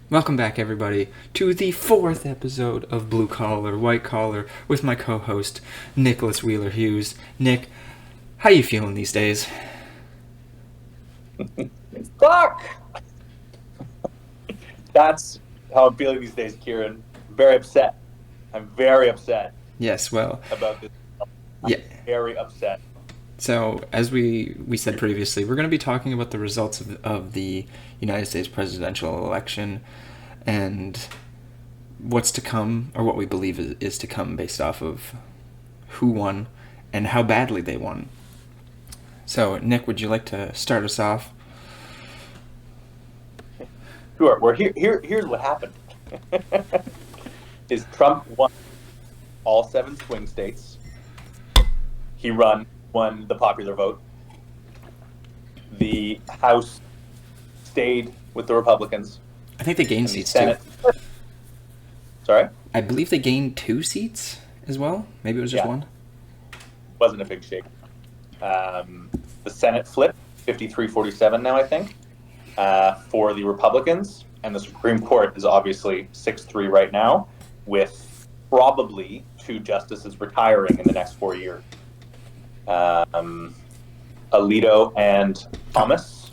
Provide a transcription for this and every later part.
Welcome back, everybody, to the fourth episode of Blue Collar, White Collar with my co-host, Nicholas Wheeler Hughes. Nick, how you feeling these days? Fuck! That's how I'm feeling these days, Kieran. Very upset. I'm very upset Yes, well, about this. yeah. Very upset. So, as we said previously, we're going to be talking about the results of the United States presidential election and what's to come, or what we believe is to come based off of who won and how badly they won. So, Nick, would you like to start us off? Sure. Well, here's what happened. Is Trump won all 7 swing states. He won the popular vote. The House stayed with the Republicans. I think they gained And the seats Senate. too. Sorry? I believe they gained 2 seats as well. Maybe it was just Yeah. one. Wasn't a big shake. The Senate flipped 53-47 now, I think, for the Republicans. And the Supreme Court is obviously 6-3 right now, with probably 2 justices retiring in the next 4 years. Alito and Thomas.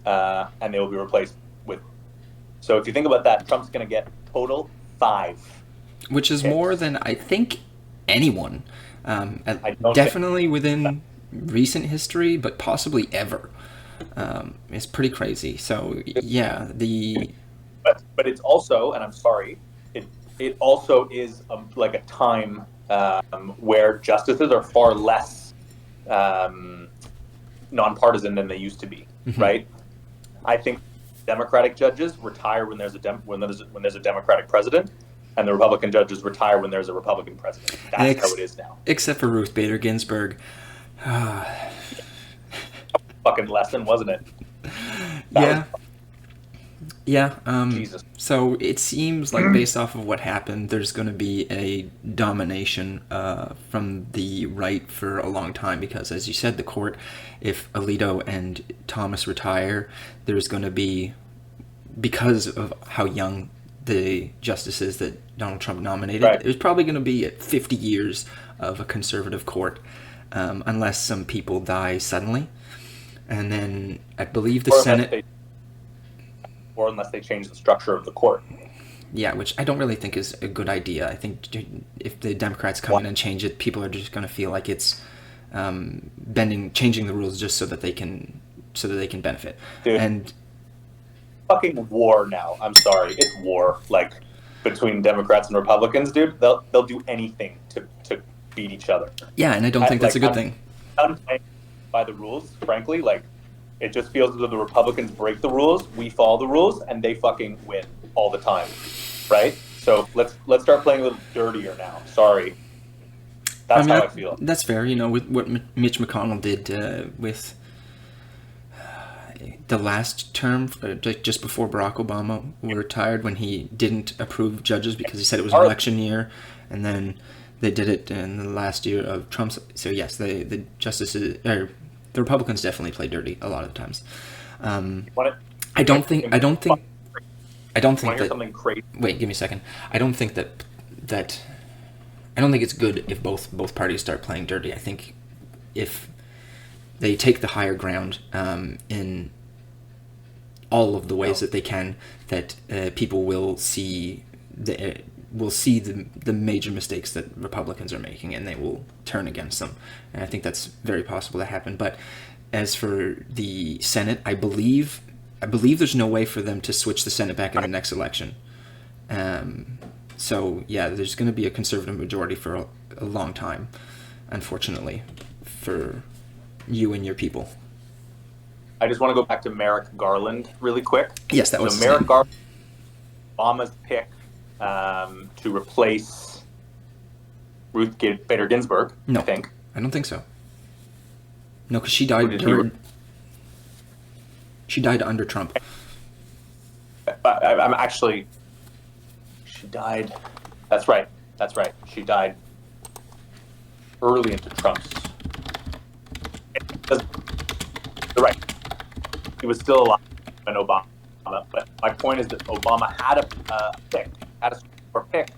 And they will be replaced with. So if you think about that, Trump's going to get total 5. Which is more than I think anyone. Definitely within recent history, but possibly ever. It's pretty crazy. So yeah, But it's also, and I'm sorry, it also is like a time where justices are far less nonpartisan than they used to be, right? I think Democratic judges retire when there's a Democratic president, and the Republican judges retire when there's a Republican president. That's how it is now. Except for Ruth Bader Ginsburg. Fucking lesson, wasn't it? Yeah. Jesus. So it seems like based off of what happened, there's going to be a domination from the right for a long time because, as you said, the court, if Alito and Thomas retire, there's going to be, because of how young the justices that Donald Trump nominated, Right. There's probably going to be 50 years of a conservative court, unless some people die suddenly. And then I believe the Senate... Or unless they change the structure of the court. Yeah, which I don't really think is a good idea. I think if the Democrats come in and change it, people are just going to feel like it's changing the rules just so that they can benefit. Dude, and fucking war now. I'm sorry, it's war. Like between Democrats and Republicans, dude. They'll do anything to beat each other. Yeah, and I don't think that's a good thing. I'm playing by the rules, frankly. Like it just feels as though the Republicans break the rules, we follow the rules, and they fucking win all the time, right? So let's start playing a little dirtier now. Sorry, that's how I feel. That's fair. You know, with what Mitch McConnell did with the last term, just before Barack Obama retired, when he didn't approve judges because he said it was an election year, and then they did it in the last year of Trump's. So yes, the justices, or the Republicans, definitely play dirty a lot of the times. I don't think that. Something crazy. Wait, give me a second. I don't think that I don't think it's good if both parties start playing dirty. I think if they take the higher ground in all of the ways that they can, that people will see the major mistakes that Republicans are making, and they will turn against them. And I think that's very possible to happen. But as for the Senate, I believe there's no way for them to switch the Senate back in the next election. So yeah, there's going to be a conservative majority for a long time, unfortunately, for you and your people. I just want to go back to Merrick Garland really quick. Yes, that was Merrick Garland, Obama's pick to replace Ruth Bader Ginsburg. No, I think. I don't think so. No, because she died. She died under Trump. I'm actually. She died. That's right. She died early into Trump's. You're right. He was still alive when Obama But my point is that Obama had a pick, had a Supreme Court pick.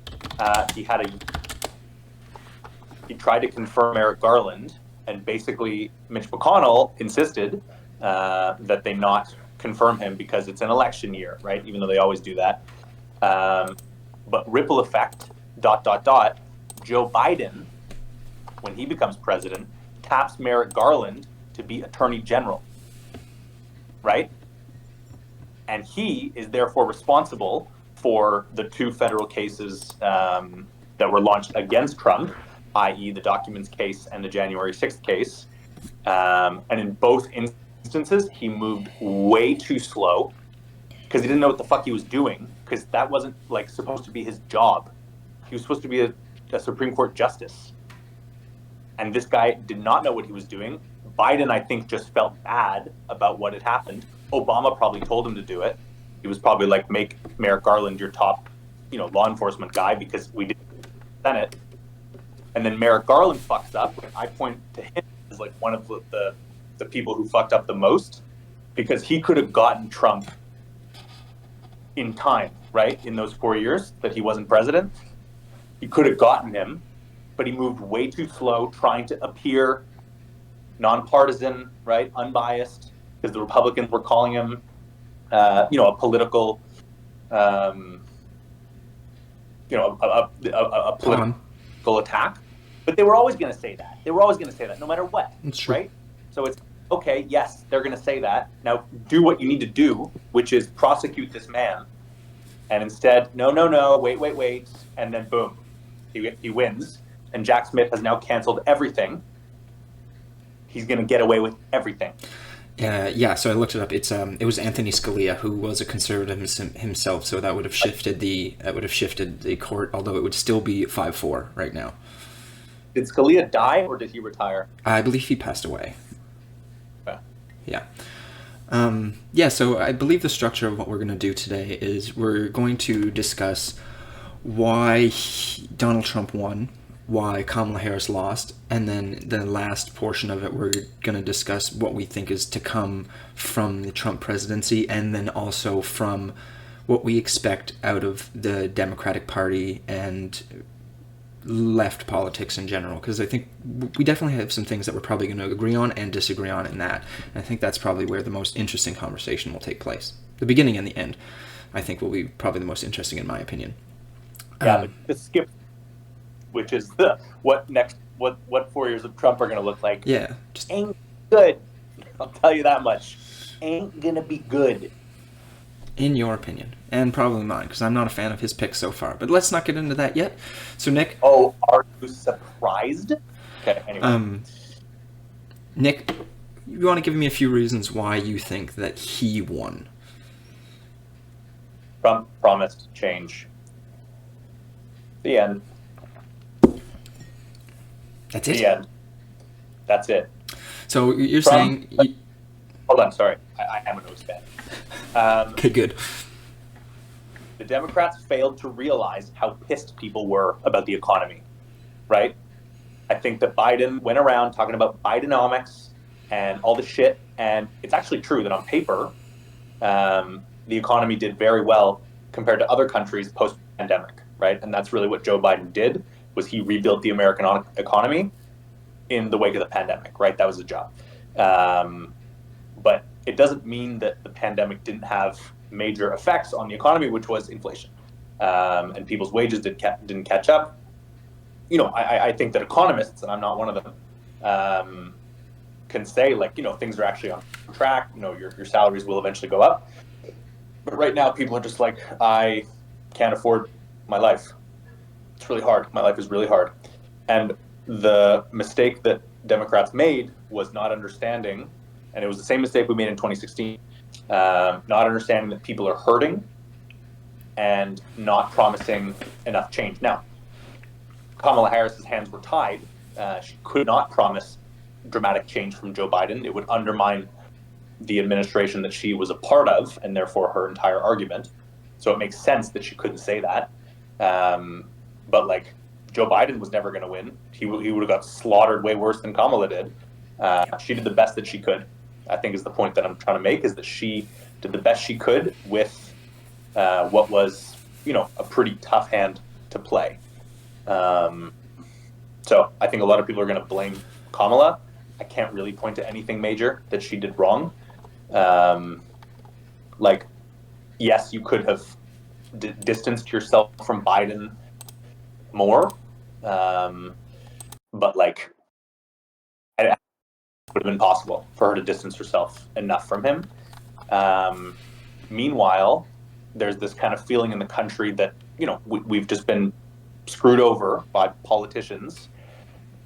He tried to confirm Merrick Garland, and basically Mitch McConnell insisted that they not confirm him because it's an election year, right? Even though they always do that. But ripple effect, ... Joe Biden, when he becomes president, taps Merrick Garland to be Attorney General, right? And he is therefore responsible for the 2 federal cases that were launched against Trump, i.e. the documents case and the January 6th case. And in both instances, he moved way too slow because he didn't know what the fuck he was doing, because that wasn't like supposed to be his job. He was supposed to be a Supreme Court justice. And this guy did not know what he was doing. Biden, I think, just felt bad about what had happened. Obama probably told him to do it. He was probably like, make Merrick Garland your top, law enforcement guy because we did the Senate. And then Merrick Garland fucks up. And I point to him as like one of the people who fucked up the most, because he could have gotten Trump in time, right? In those 4 years that he wasn't president. He could have gotten him, but he moved way too slow, trying to appear nonpartisan, right, unbiased, because the Republicans were calling him, a political, a political attack. But they were always going to say that. They were always going to say that, no matter what, right? So it's okay. Yes, they're going to say that. Now, do what you need to do, which is prosecute this man. And instead, no, wait, and then boom. He wins, and Jack Smith has now canceled everything. He's going to get away with everything. Yeah, so I looked it up. It was Anthony Scalia, who was a conservative himself, so that would have shifted the court, although it would still be 5-4 right now. Did Scalia die, or did he retire? I believe he passed away. Okay. Yeah. So I believe the structure of what we're going to do today is we're going to discuss why Donald Trump won, why Kamala Harris lost, and then the last portion of it, we're going to discuss what we think is to come from the Trump presidency, and then also from what we expect out of the Democratic Party and left politics in general, because I think we definitely have some things that we're probably going to agree on and disagree on in that. And I think that's probably where the most interesting conversation will take place. The beginning and the end, I think, will be probably the most interesting in my opinion. Yeah, but the skip, which is what 4 years of Trump are going to look like. Yeah, just ain't good. I'll tell you that much. Ain't going to be good. In your opinion, and probably mine, because I'm not a fan of his picks so far. But let's not get into that yet. So, Nick. Oh, are you surprised? Okay, anyway. Nick, you want to give me a few reasons why you think that he won? Trump promised change. The end. That's it? The end. That's it. So you're saying... Hold on, sorry. I am a nose fan. Okay, good. The Democrats failed to realize how pissed people were about the economy, right? I think that Biden went around talking about Bidenomics and all the shit, and it's actually true that on paper, the economy did very well compared to other countries post-pandemic, right? And that's really what Joe Biden did, was he rebuilt the American economy in the wake of the pandemic, right? That was the job. But it doesn't mean that the pandemic didn't have major effects on the economy, which was inflation. And people's wages didn't catch up. I think that economists, and I'm not one of them, can say, like, things are actually on track. Your salaries will eventually go up. But right now, people are just like, I can't afford my life. It's really hard. My life is really hard. And the mistake that Democrats made was not understanding, and it was the same mistake we made in 2016, not understanding that people are hurting and not promising enough change. Now, Kamala Harris's hands were tied. She could not promise dramatic change from Joe Biden. It would undermine the administration that she was a part of, and therefore her entire argument. So it makes sense that she couldn't say that. But like, Joe Biden was never going to win. He would have got slaughtered way worse than Kamala did. She did the best that she could, I think, is the point that I'm trying to make, is that she did the best she could with what was, a pretty tough hand to play. So I think a lot of people are going to blame Kamala. I can't really point to anything major that she did wrong. Yes, you could have distanced yourself from Biden more, but it would have been possible for her to distance herself enough from him. Meanwhile, there's this kind of feeling in the country that, we've just been screwed over by politicians,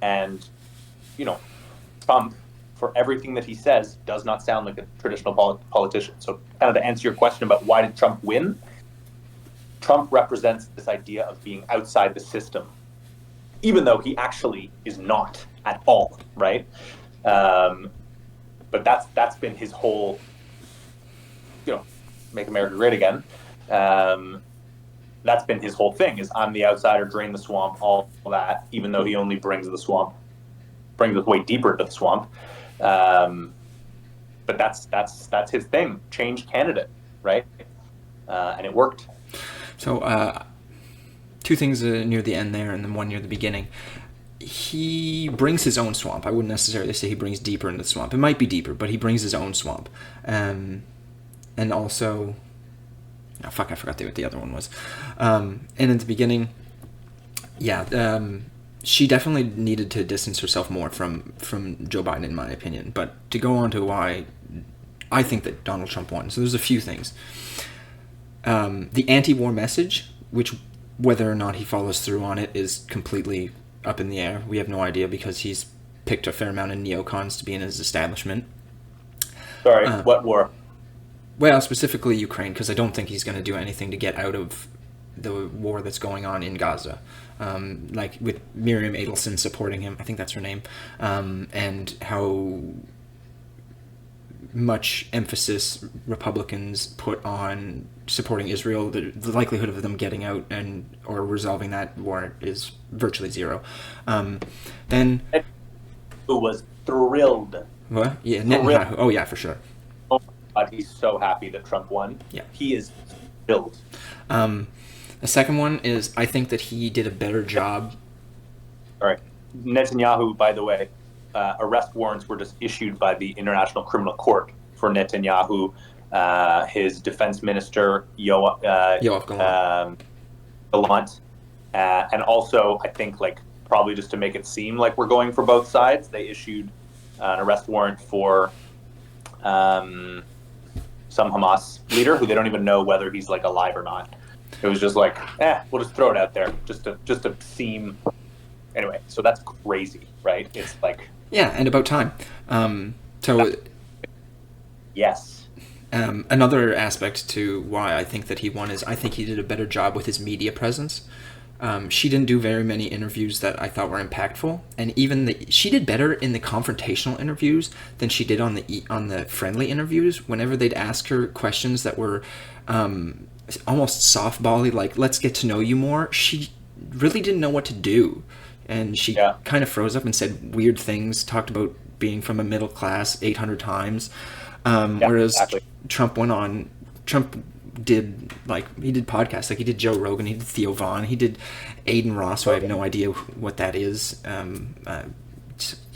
and, Trump, for everything that he says, does not sound like a traditional politician. So kind of to answer your question about why did Trump win, Trump represents this idea of being outside the system, even though he actually is not at all, right? But that's been his whole, make America great again. That's been his whole thing, is I'm the outsider, drain the swamp, all that, even though he only brings us way deeper into the swamp. But that's his thing, change candidate, right? And it worked. So, two things near the end there, and then one near the beginning. He brings his own swamp. I wouldn't necessarily say he brings deeper into the swamp. It might be deeper, but he brings his own swamp. And also, I forgot what the other one was. And in the beginning, she definitely needed to distance herself more from Joe Biden, in my opinion. But to go on to why I think that Donald Trump won. So there's a few things. The anti-war message, which whether or not he follows through on it is completely up in the air. We have no idea because he's picked a fair amount of neocons to be in his establishment. Sorry, what war? Well, specifically Ukraine, because I don't think he's going to do anything to get out of the war that's going on in Gaza. Like with Miriam Adelson supporting him, I think that's her name, and how much emphasis Republicans put on supporting Israel, the likelihood of them getting out or resolving that war is virtually zero. Then, who was thrilled? What? Yeah, Netanyahu. Oh yeah, for sure. Oh my God, he's so happy that Trump won. Yeah, he is thrilled. The second one is I think that he did a better job. All right, Netanyahu, by the way, arrest warrants were just issued by the International Criminal Court for Netanyahu, his defense minister, Yoav Gallant, and also, I think, probably just to make it seem like we're going for both sides, they issued an arrest warrant for some Hamas leader who they don't even know whether he's alive or not. It was just we'll just throw it out there just to seem. Anyway, so that's crazy, right? It's yeah, and about time. Yes. Another aspect to why I think that he won is I think he did a better job with his media presence. She didn't do very many interviews that I thought were impactful, and even she did better in the confrontational interviews than she did on the friendly interviews. Whenever they'd ask her questions that were almost softbally, like "Let's get to know you more," she really didn't know what to do, and she kind of froze up and said weird things. Talked about being from a middle class 800 times, whereas exactly. Trump did he did podcasts, he did Joe Rogan, he did Theo Vaughn, he did Aiden Ross, who I have no idea what that is,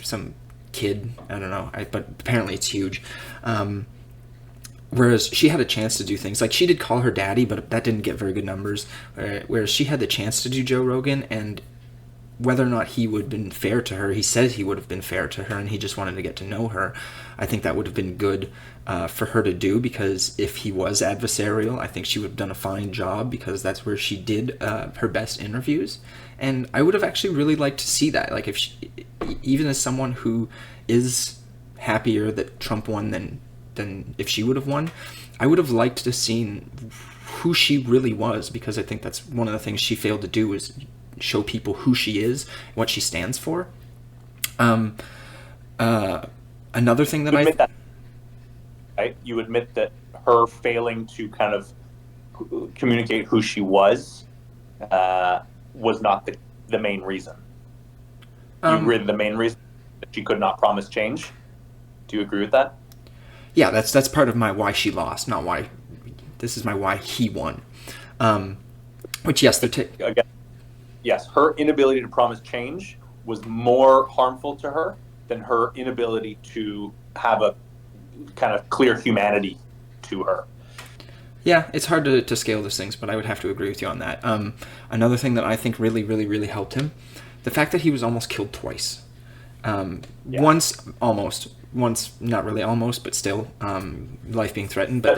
some kid, I don't know, but apparently it's huge. Whereas she had a chance to do things, she did Call Her Daddy, but that didn't get very good numbers, whereas she had the chance to do Joe Rogan, and whether or not he would have been fair to her, he said he would have been fair to her, and he just wanted to get to know her. I think that would have been good for her to do, because if he was adversarial, I think she would have done a fine job, because that's where she did her best interviews. And I would have actually really liked to see that. If she, even as someone who is happier that Trump won than if she would have won, I would have liked to have seen who she really was, because I think that's one of the things she failed to do, is show people who she is, what she stands for. Another thing that you admit that her failing to kind of communicate who she was not the main reason. You agree the main reason that she could not promise change? Do you agree with that? Yeah, that's part of my why she lost, not why. This is my why he won. Which, yes, Again, yes, her inability to promise change was more harmful to her than her inability to have a kind of clear humanity to her. Yeah, it's hard to scale those things, but I would have to agree with you on that. Another thing that I think really, really, really helped him, the fact that he was almost killed twice. Once, almost. Once, not really almost, but still, life being threatened. But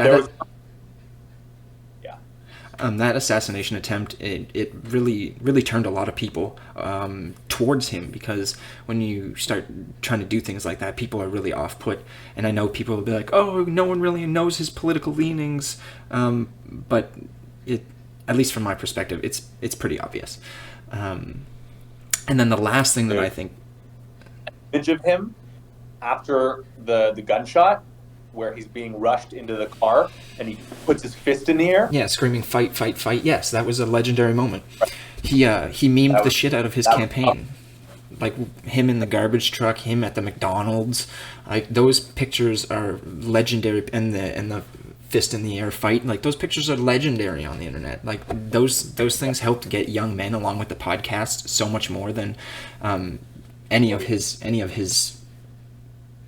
that assassination attempt, it really, really turned a lot of people towards him, because when you start trying to do things like that, people are really off-put. And I know people will be like, oh, no one really knows his political leanings, but at least from my perspective, it's pretty obvious. And then the last thing that I think... Image of him after the gunshot, where he's being rushed into the car and he puts his fist in the air. Yeah, screaming, fight, fight, fight. Yes, that was a legendary moment. He memed the shit out of his campaign. Like him in the garbage truck, him at the McDonald's. Like those pictures are legendary, and the fist in the air fight. Like those pictures are legendary on the internet. Like those things helped get young men, along with the podcast, so much more than any of his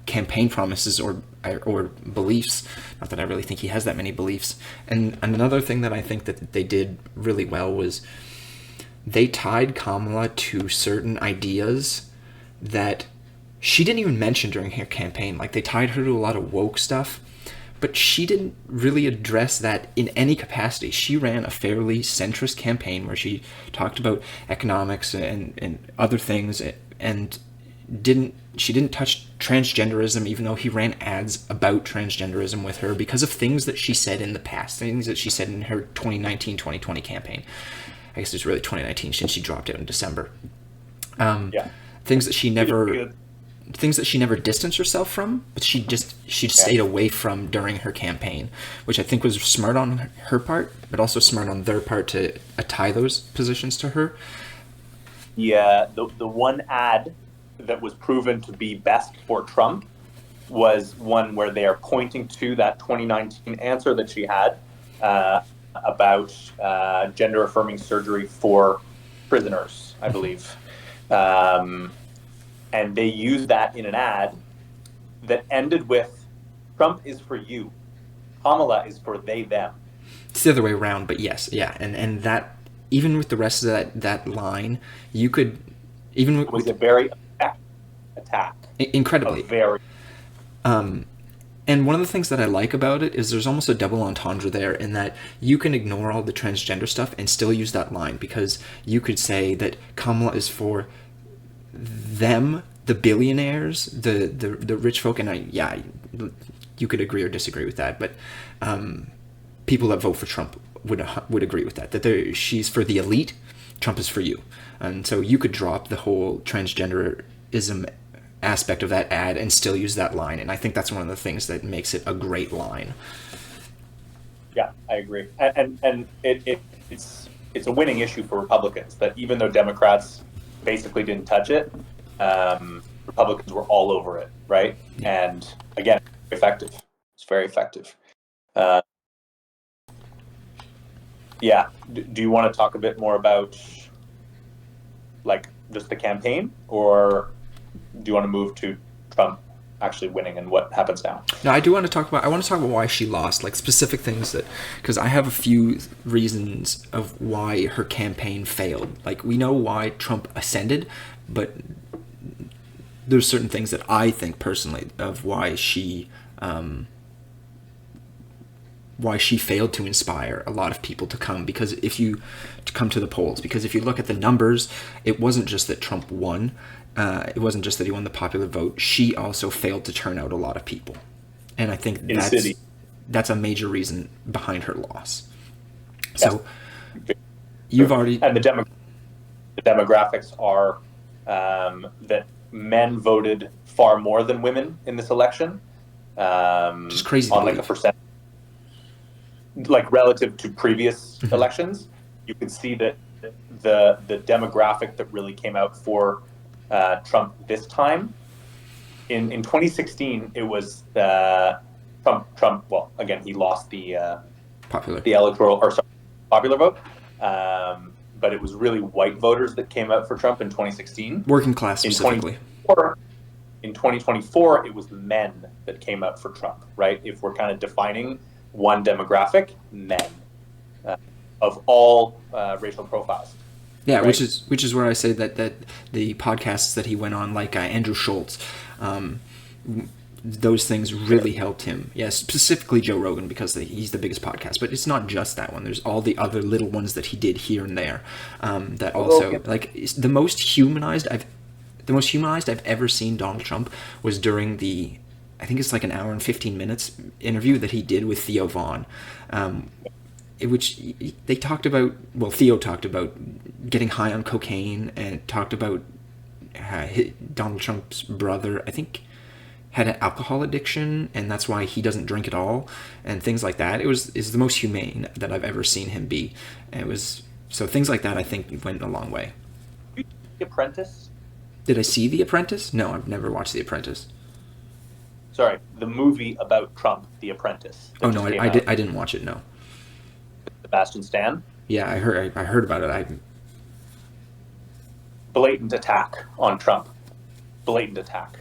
campaign promises or beliefs. Not that I really think he has that many beliefs. And another thing that I think that they did really well was they tied Kamala to certain ideas that she didn't even mention during her campaign. Like they tied her to a lot of woke stuff, but she didn't really address that in any capacity. She ran a fairly centrist campaign where she talked about economics and other things, and she didn't touch transgenderism, even though he ran ads about transgenderism with her because of things that she said in the past, things that she said in her 2019-2020 campaign. I guess it's really 2019 since she dropped out in December. Things that she never distanced herself from, but she stayed away from during her campaign, which I think was smart on her part, but also smart on their part to tie those positions to her. Yeah, the one ad that was proven to be best for Trump was one where they are pointing to that 2019 answer that she had about gender-affirming surgery for prisoners, I believe. And they used that in an ad that ended with, Trump is for you, Kamala is for they, them. It's the other way around, but yes, yeah. And that, even with the rest of that line, you could... It was a very attack. Incredibly. And one of the things that I like about it is there's almost a double entendre there, in that you can ignore all the transgender stuff and still use that line, because you could say that Kamala is for them, the billionaires, the rich folk, and you could agree or disagree with that, but people that vote for Trump would agree with that she's for the elite, Trump is for you. And so you could drop the whole transgenderism aspect of that ad and still use that line, and I think that's one of the things that makes it a great line. Yeah, I agree, and it's a winning issue for Republicans, that even though Democrats basically didn't touch it, Republicans were all over it, right? Yeah. And again, effective. It's very effective. Yeah. Do you want to talk a bit more about like just the campaign, or do you want to move to Trump actually winning and what happens now? No, I want to talk about why she lost, like specific things because I have a few reasons of why her campaign failed. Like, we know why Trump ascended, but there's certain things that I think personally of why she failed to inspire a lot of people to come to come to the polls. Because if you look at the numbers, it wasn't just that Trump won. It wasn't just that he won the popular vote. She also failed to turn out a lot of people. And I think that's a major reason behind her loss. So you've already... And the demographics are that men voted far more than women in this election. Just crazy on like a percent. Like relative to previous elections, you can see that the demographic that really came out for Trump this time, in 2016, it was Trump. Well, again, he lost the Popular. electoral or sorry, popular vote. But it was really white voters that came out for Trump in 2016. Working class specifically. In 2024, it was men that came out for Trump, right? If we're kind of defining one demographic, men of all racial profiles. Yeah, right? which is where I say that the podcasts that he went on, like Andrew Schultz, those things really helped him. Yeah, specifically Joe Rogan, because he's the biggest podcast. But it's not just that one. There's all the other little ones that he did here and there that also like the most humanized I've ever seen Donald Trump was during the, I think it's like an hour and 15 minutes interview that he did with Theo Vaughn, which they talked about. Well, Theo talked about getting high on cocaine and talked about Donald Trump's brother, I think, had an alcohol addiction, and that's why he doesn't drink at all, and things like that. Is the most humane that I've ever seen him be. And it was so things like that I think went a long way. The Apprentice. Did I see The Apprentice? No, I've never watched The Apprentice. Sorry, the movie about Trump, The Apprentice. Oh no, I didn't watch it. No. Sebastian Stan. Yeah, I heard about it. Blatant attack on Trump. Blatant attack.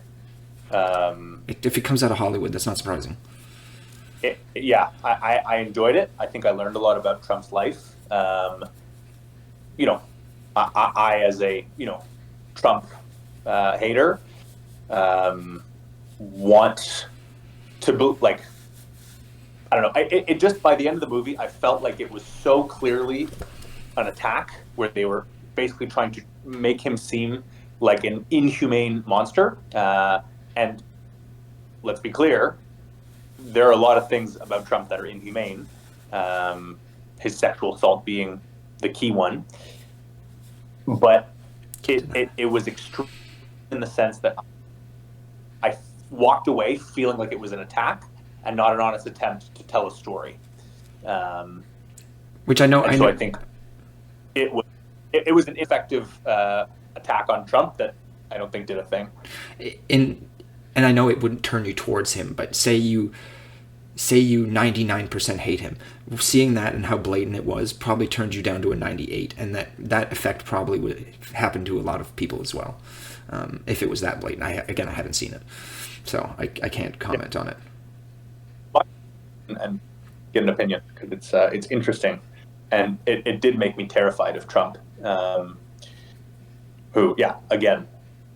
If it comes out of Hollywood, that's not surprising. I enjoyed it. I think I learned a lot about Trump's life. You know, I as a Trump hater want to like, I don't know. It just, by the end of the movie, I felt like it was so clearly an attack where they were basically trying to make him seem like an inhumane monster. And let's be clear, there are a lot of things about Trump that are inhumane. His sexual assault being the key one. But it was extreme in the sense that I walked away feeling like it was an attack and not an honest attempt to tell a story. Which I know. So I think it was an effective attack on Trump that I don't think did a thing. And I know it wouldn't turn you towards him, but say you 99% hate him. Seeing that and how blatant it was probably turned you down to a 98, and that effect probably would happen to a lot of people as well, if it was that blatant. I haven't seen it, so I can't comment on it. And get an opinion, because it's interesting, and it did make me terrified of Trump, who, again,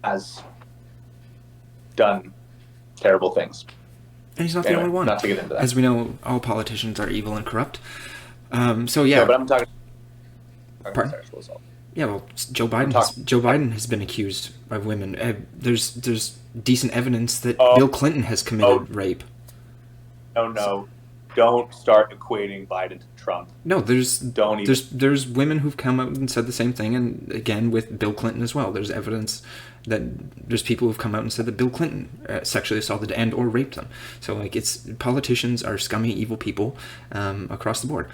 has done terrible things. And he's not the only one. Not to get into that. As we know, all politicians are evil and corrupt. So yeah. No, but I'm talking Pardon? Sexual assault. Yeah, well, Joe Biden has been accused of women. There's decent evidence that Bill Clinton has committed rape. No, don't start equating Biden to Trump. No, there's women who've come out and said the same thing, and again with Bill Clinton as well. There's evidence that there's people who've come out and said that Bill Clinton sexually assaulted and or raped them. So like, politicians are scummy, evil people across the board.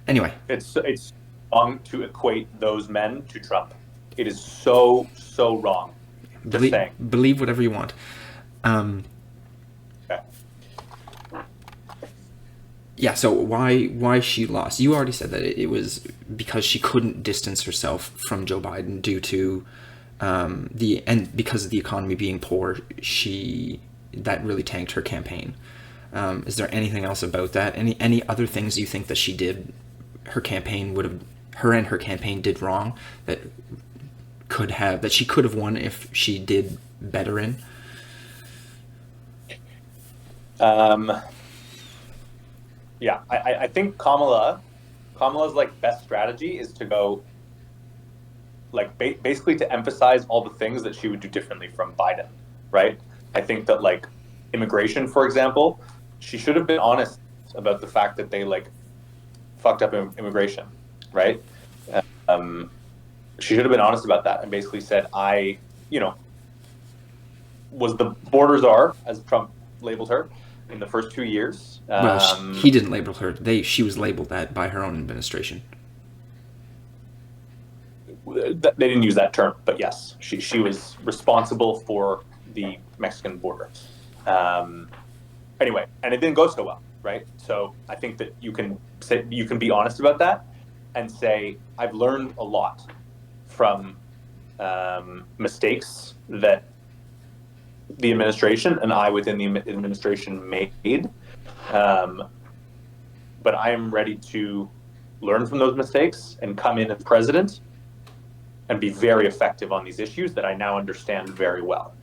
Anyway, it's wrong to equate those men to Trump. It is so wrong. Believe whatever you want. Okay. Yeah, so why she lost? You already said that it was because she couldn't distance herself from Joe Biden due to because of the economy being poor. That really tanked her campaign. Is there anything else about that? Any other things you think that she did? Her and her campaign did wrong that she could have won if she did better in. Yeah, I think Kamala's like best strategy is to go like basically to emphasize all the things that she would do differently from Biden, right? I think that like immigration, for example, she should have been honest about the fact that they like fucked up immigration, right? She should have been honest about that and basically said, I was the border czar, as Trump labeled her, in the first 2 years. Well, he didn't label her. She was labeled that by her own administration. They didn't use that term, but yes, she was responsible for the Mexican border. anyway, and it didn't go so well, right? So I think that you can be honest about that and say, I've learned a lot from mistakes that the administration and I within the administration made. But I am ready to learn from those mistakes and come in as president and be very effective on these issues that I now understand very well.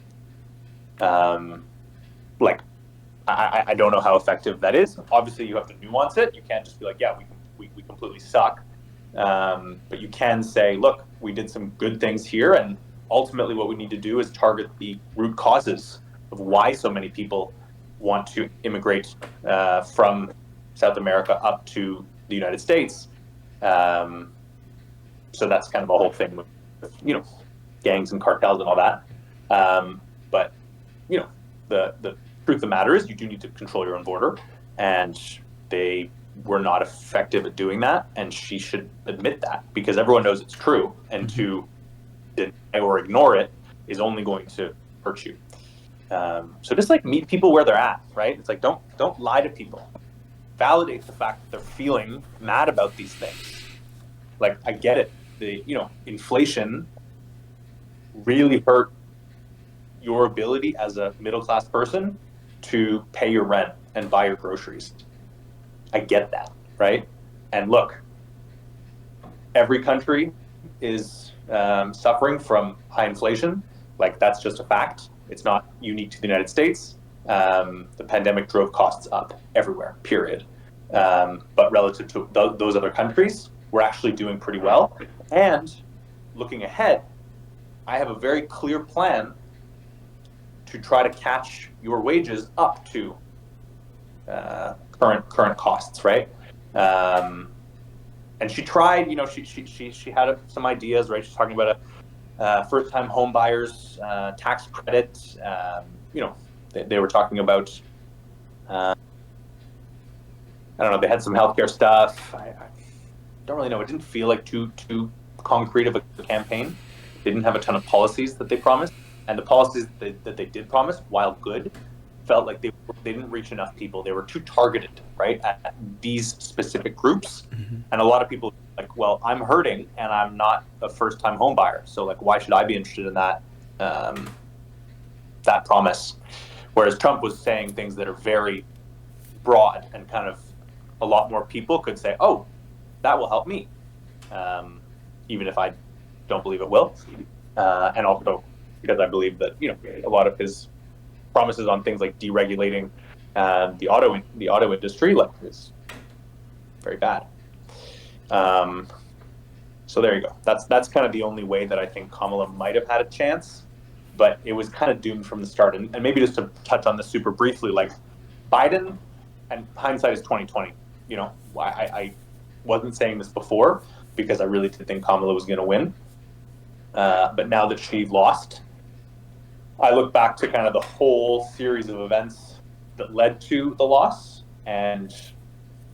Like, I don't know how effective that is. Obviously, you have to nuance it. You can't just be like, yeah, we completely suck. But you can say, look, we did some good things here, and ultimately what we need to do is target the root causes of why so many people want to immigrate from South America up to the United States. So that's kind of a whole thing with gangs and cartels and all that. But the truth of the matter is you do need to control your own border, and they were not effective at doing that, and she should admit that, because everyone knows it's true, and to deny or ignore it is only going to hurt you. So just like meet people where they're at, right? It's like don't lie to people. Validate the fact that they're feeling mad about these things. Like, I get it. The inflation really hurt your ability as a middle class person to pay your rent and buy your groceries. I get that, right? And look, every country is suffering from high inflation. Like, that's just a fact. It's not unique to the United States. The pandemic drove costs up everywhere, period. But relative to those other countries, we're actually doing pretty well. And looking ahead, I have a very clear plan to try to catch your wages up to current costs, right? And she tried, she had some ideas, right? She's talking about a first-time home buyers tax credit. They were talking about, I don't know, they had some healthcare stuff. I don't really know. It didn't feel like too concrete of a campaign. They didn't have a ton of policies that they promised. And the policies that they did promise, while good, felt like they didn't reach enough people. They were too targeted, right, at these specific groups. Mm-hmm. And a lot of people like, well, I'm hurting and I'm not a first-time home buyer. So, like, why should I be interested in that promise? Whereas Trump was saying things that are very broad, and kind of a lot more people could say, oh, that will help me, even if I don't believe it will. And also because I believe that, a lot of his promises on things like deregulating the auto industry, like, is very bad. So there you go. That's kind of the only way that I think Kamala might have had a chance, but it was kind of doomed from the start. And maybe just to touch on this super briefly, like, Biden, and hindsight is 2020. I wasn't saying this before because I really did think Kamala was going to win. But now that she lost, I look back to kind of the whole series of events that led to the loss, and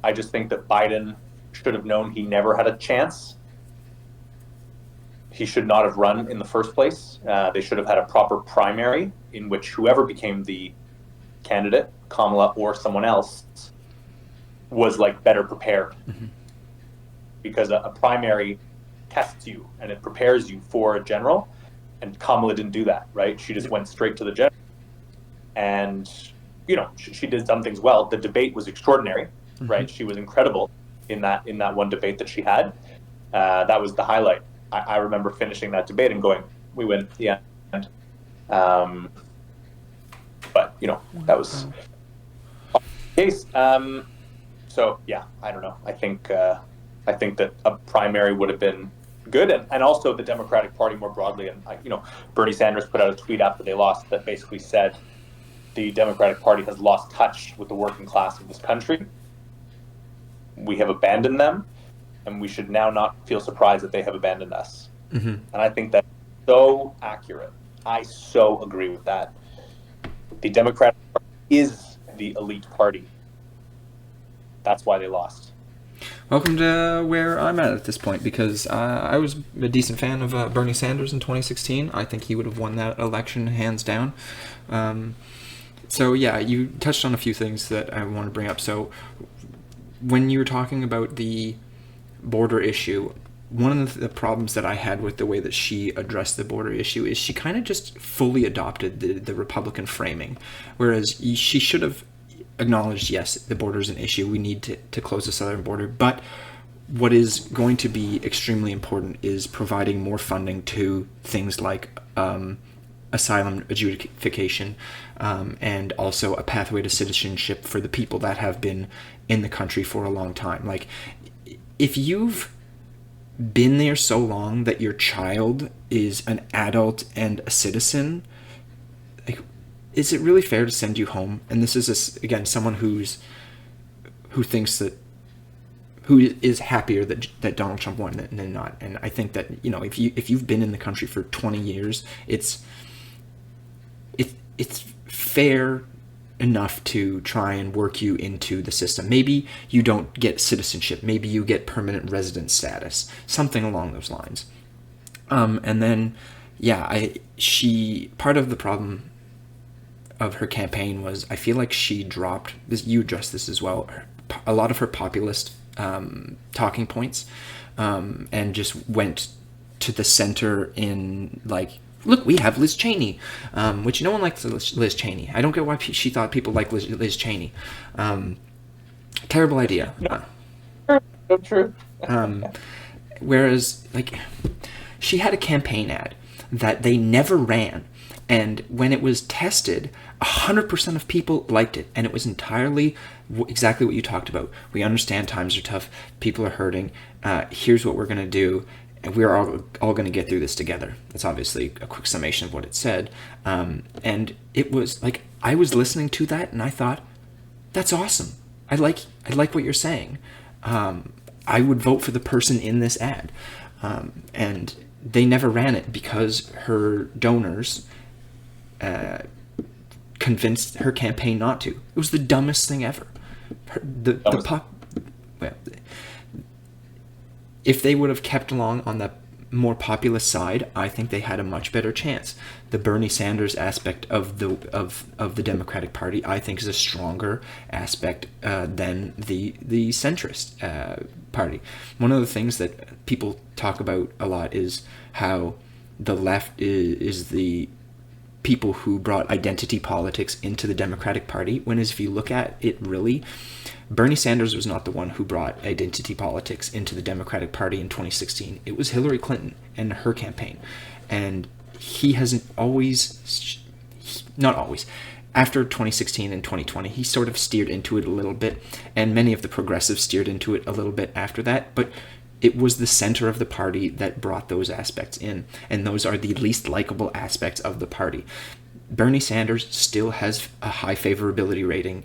I just think that Biden should have known he never had a chance. He should not have run in the first place. They should have had a proper primary in which whoever became the candidate, Kamala or someone else, was like better prepared. Mm-hmm. Because a primary tests you and it prepares you for a general, and Kamala didn't do that, right? She just went straight to the general, and she did some things well. The debate was extraordinary, mm-hmm. right? She was incredible in that one debate that she had. That was the highlight. I remember finishing that debate and going, "We win at the end." But that was the case. So yeah, I don't know. I think that a primary would have been good, and also the Democratic Party more broadly. And Bernie Sanders put out a tweet after they lost that basically said the Democratic Party has lost touch with the working class of this country. We have abandoned them, and we should now not feel surprised that they have abandoned us. Mm-hmm. And I think that's so accurate. I so agree with that. The Democratic Party is the elite party. That's why they lost. Welcome to where I'm at this point, because I was a decent fan of Bernie Sanders in 2016. I think he would have won that election hands down. So yeah, you touched on a few things that I want to bring up. So when you were talking about the border issue, one of the problems that I had with the way that she addressed the border issue is she kind of just fully adopted the Republican framing, whereas she should have acknowledged, yes, the border is an issue. We need to close the southern border, but what is going to be extremely important is providing more funding to things like asylum adjudication, and also a pathway to citizenship for the people that have been in the country for a long time. Like, if you've been there so long that your child is an adult and a citizen, like, is it really fair to send you home? And this is again someone who is happier that Donald Trump won than not. And I think that, if you've been in the country for 20 years, it's fair enough to try and work you into the system. Maybe you don't get citizenship. Maybe you get permanent resident status, something along those lines. And then, part of the problem of her campaign was, I feel like she dropped this. You addressed this as well. A lot of her populist talking points, and just went to the center in, like, look, we have Liz Cheney, which no one likes Liz Cheney. I don't get why she thought people like Liz Cheney. Terrible idea. So true. Whereas, like, she had a campaign ad that they never ran, and when it was tested, 100% of people liked it, and it was entirely exactly what you talked about. We understand times are tough, people are hurting, here's what we're going to do, and we're all going to get through this together. That's obviously a quick summation of what it said. And it was like, I was listening to that and I thought, that's awesome. I like what you're saying. I would vote for the person in this ad. And they never ran it because her donors convinced her campaign not to. It was the dumbest thing ever. If they would have kept along on the more populist side, I think they had a much better chance. The Bernie Sanders aspect of the Democratic Party, I think, is a stronger aspect than the centrist party. One of the things that people talk about a lot is how the left is the people who brought identity politics into the Democratic Party, when if you look at it really, Bernie Sanders was not the one who brought identity politics into the Democratic Party in 2016. It was Hillary Clinton and her campaign. And he hasn't not always, after 2016 and 2020, he sort of steered into it a little bit, and many of the progressives steered into it a little bit after that, but it was the center of the party that brought those aspects in, and those are the least likable aspects of the party. Bernie Sanders still has a high favorability rating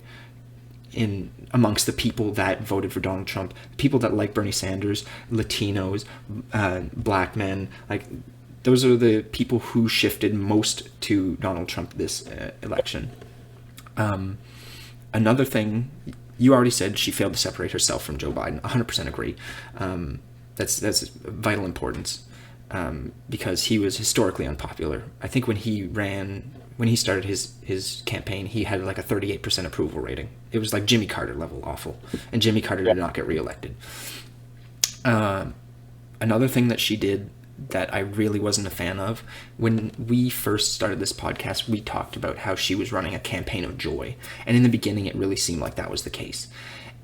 amongst the people that voted for Donald Trump. People that like Bernie Sanders, Latinos, black men, like, those are the people who shifted most to Donald Trump this election. Another thing, you already said she failed to separate herself from Joe Biden. 100% agree. That's vital importance, because he was historically unpopular. I think when he started his campaign, he had like a 38% approval rating. It was like Jimmy Carter level awful, and Jimmy Carter did not get reelected. Another thing that she did that I really wasn't a fan of, when we first started this podcast, we talked about how she was running a campaign of joy, and in the beginning it really seemed like that was the case,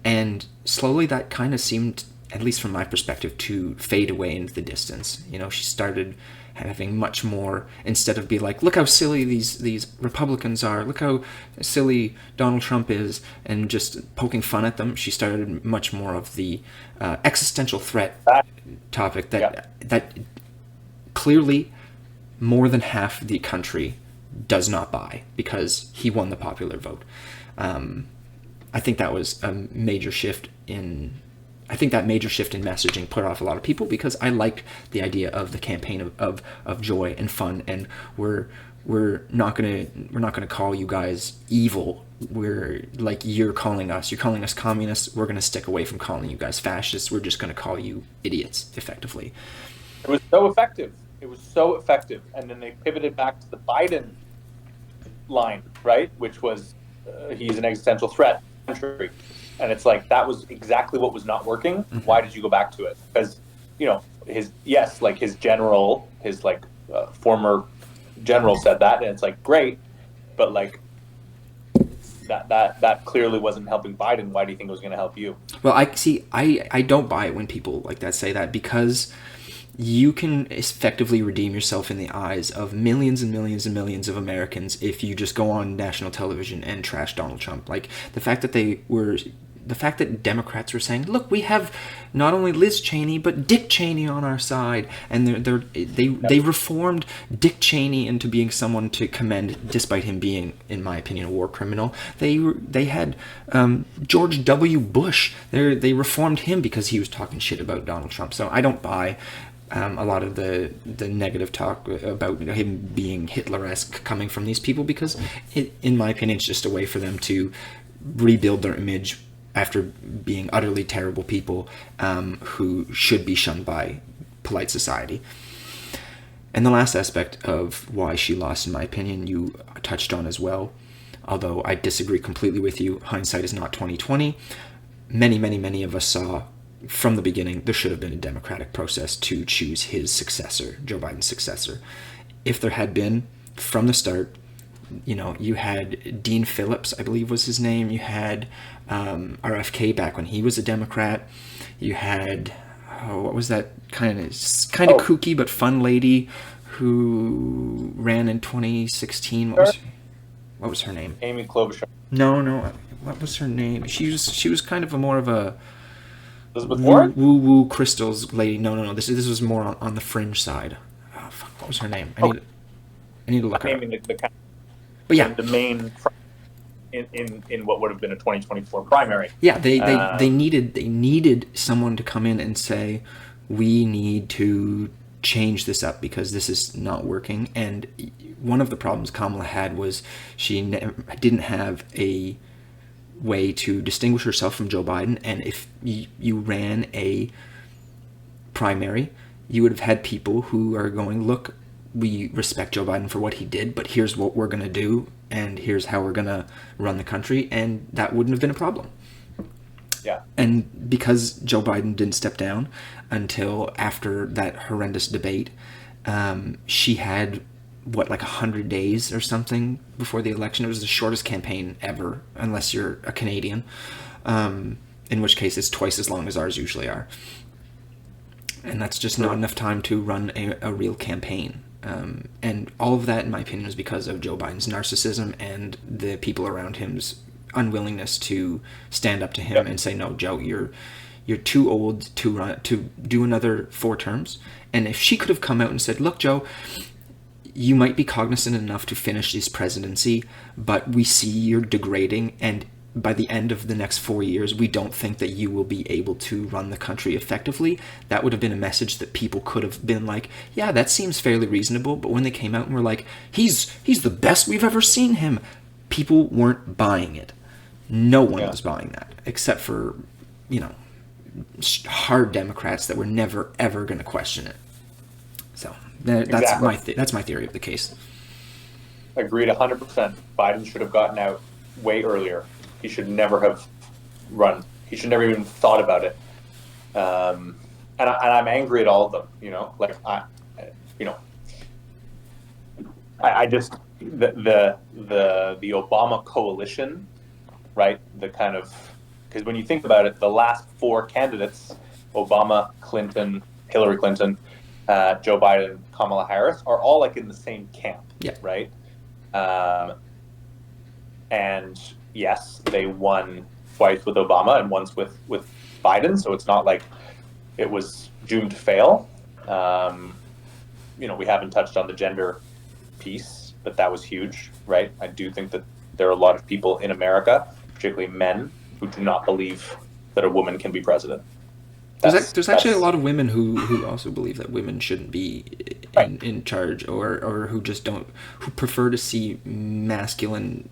and slowly that kind of seemed, at least from my perspective, to fade away into the distance. She started having much more, instead of be like, look how silly these Republicans are, look how silly Donald Trump is, and just poking fun at them, she started much more of the existential threat topic that clearly more than half the country does not buy, because he won the popular vote. I think that was a major shift in messaging put off a lot of people, because I liked the idea of the campaign of joy and fun, and we're not gonna call you guys evil. We're like, you're calling us communists. We're gonna stick away from calling you guys fascists. We're just gonna call you idiots, effectively. It was so effective. And then they pivoted back to the Biden line, right? Which was he's an existential threat to the country. And it's like, that was exactly what was not working. Mm-hmm. Why did you go back to it? Because, his general, his former general said that, and it's like, great, but like that clearly wasn't helping Biden. Why do you think it was going to help you? Well, I don't buy it when people like that say that, because you can effectively redeem yourself in the eyes of millions and millions and millions of Americans if you just go on national television and trash Donald Trump. Like the fact that Democrats were saying, look, we have not only Liz Cheney but Dick Cheney on our side, and they reformed Dick Cheney into being someone to commend, despite him being, in my opinion, a war criminal. They had George W. Bush. They reformed him because he was talking shit about Donald Trump. So I don't buy a lot of the negative talk about him being Hitler-esque coming from these people, because in my opinion, it's just a way for them to rebuild their image after being utterly terrible people who should be shunned by polite society. And the last aspect of why she lost, in my opinion, you touched on as well. Although I disagree completely with you, hindsight is not 20/20. Many of us saw from the beginning there should have been a democratic process to choose his successor, Joe Biden's successor. If there had been, from the start, you had Dean Phillips, I believe was his name. You had RFK back when he was a Democrat. You had, what was that kind of kooky but fun lady who ran in 2016? What was her name? Amy Klobuchar. No. What was her name? She was kind of more of a Elizabeth Warren? woo crystals lady. No. This was more on the fringe side. Oh fuck! What was her name? I need to look her up. But yeah, the main in what would have been a 2024 primary. Yeah, they needed someone to come in and say, we need to change this up because this is not working. And one of the problems Kamala had was she didn't have a way to distinguish herself from Joe Biden. And if you ran a primary, you would have had people who are going, look, we respect Joe Biden for what he did, but here's what we're going to do, and here's how we're going to run the country, and that wouldn't have been a problem. Yeah. And because Joe Biden didn't step down until after that horrendous debate, she had, 100 days or something before the election. It was the shortest campaign ever, unless you're a Canadian, in which case it's twice as long as ours usually are. And that's just not enough time to run a real campaign. And all of that, in my opinion, is because of Joe Biden's narcissism and the people around him's unwillingness to stand up to him and say, no, Joe, you're too old to do another 4 terms. And if she could have come out and said, look, Joe, you might be cognizant enough to finish this presidency, but we see you're degrading, and by the end of the next 4 years, we don't think that you will be able to run the country effectively. That would have been a message that people could have been like, yeah, that seems fairly reasonable. But when they came out and were like, he's the best we've ever seen him, people weren't buying it. No one was buying that, except for, hard Democrats that were never, ever going to question it. So that's my theory of the case. Agreed 100%. Biden should have gotten out way earlier. He should never have run. He should never even thought about it. And I'm angry at all of them. I just the Obama coalition, right? The kind of, because when you think about it, the last 4 candidates, Obama, Clinton, Hillary Clinton, Joe Biden, Kamala Harris, are all in the same camp, right? And yes, they won twice with Obama and once with Biden, so it's not like it was doomed to fail. We haven't touched on the gender piece, but that was huge, right? I do think that there are a lot of people in America, particularly men, who do not believe that a woman can be president. There's actually a lot of women who also believe that women shouldn't be in charge, or who prefer to see masculine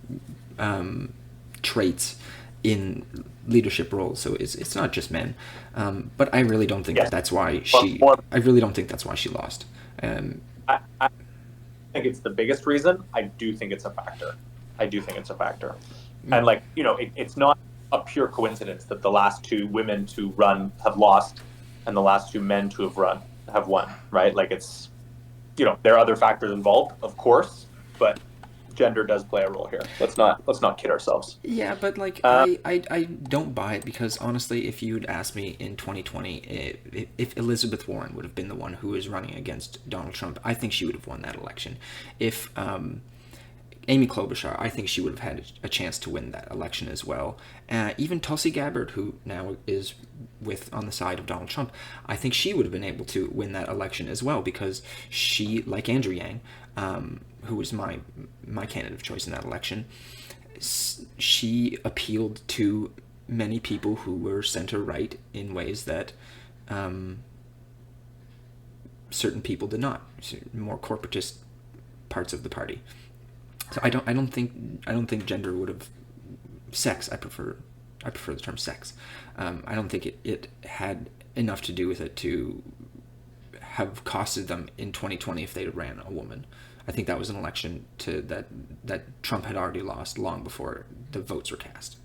traits in leadership roles. So it's not just men, but I really don't think that's why she. I really don't think that's why she lost. I think it's the biggest reason. I do think it's a factor. And like, it's not a pure coincidence that the last two women to run have lost and the last two men to have won, right? Like it's, there are other factors involved, of course, but gender does play a role here. Let's not kid ourselves. Yeah, but like I don't buy it, because honestly, if you'd asked me in 2020 if Elizabeth Warren would have been the one who was running against Donald Trump, I think she would have won that election. If Amy Klobuchar, I think she would have had a chance to win that election as well. Even Tulsi Gabbard, who now is on the side of Donald Trump, I think she would have been able to win that election as well, because she, like Andrew Yang, who was my candidate of choice in that election, she appealed to many people who were center-right in ways that certain people did not, more corporatist parts of the party. So I don't think gender would have sex. I prefer the term sex. I don't think it had enough to do with it to have costed them in 2020 if they ran a woman. I think that was an election that Trump had already lost long before the votes were cast.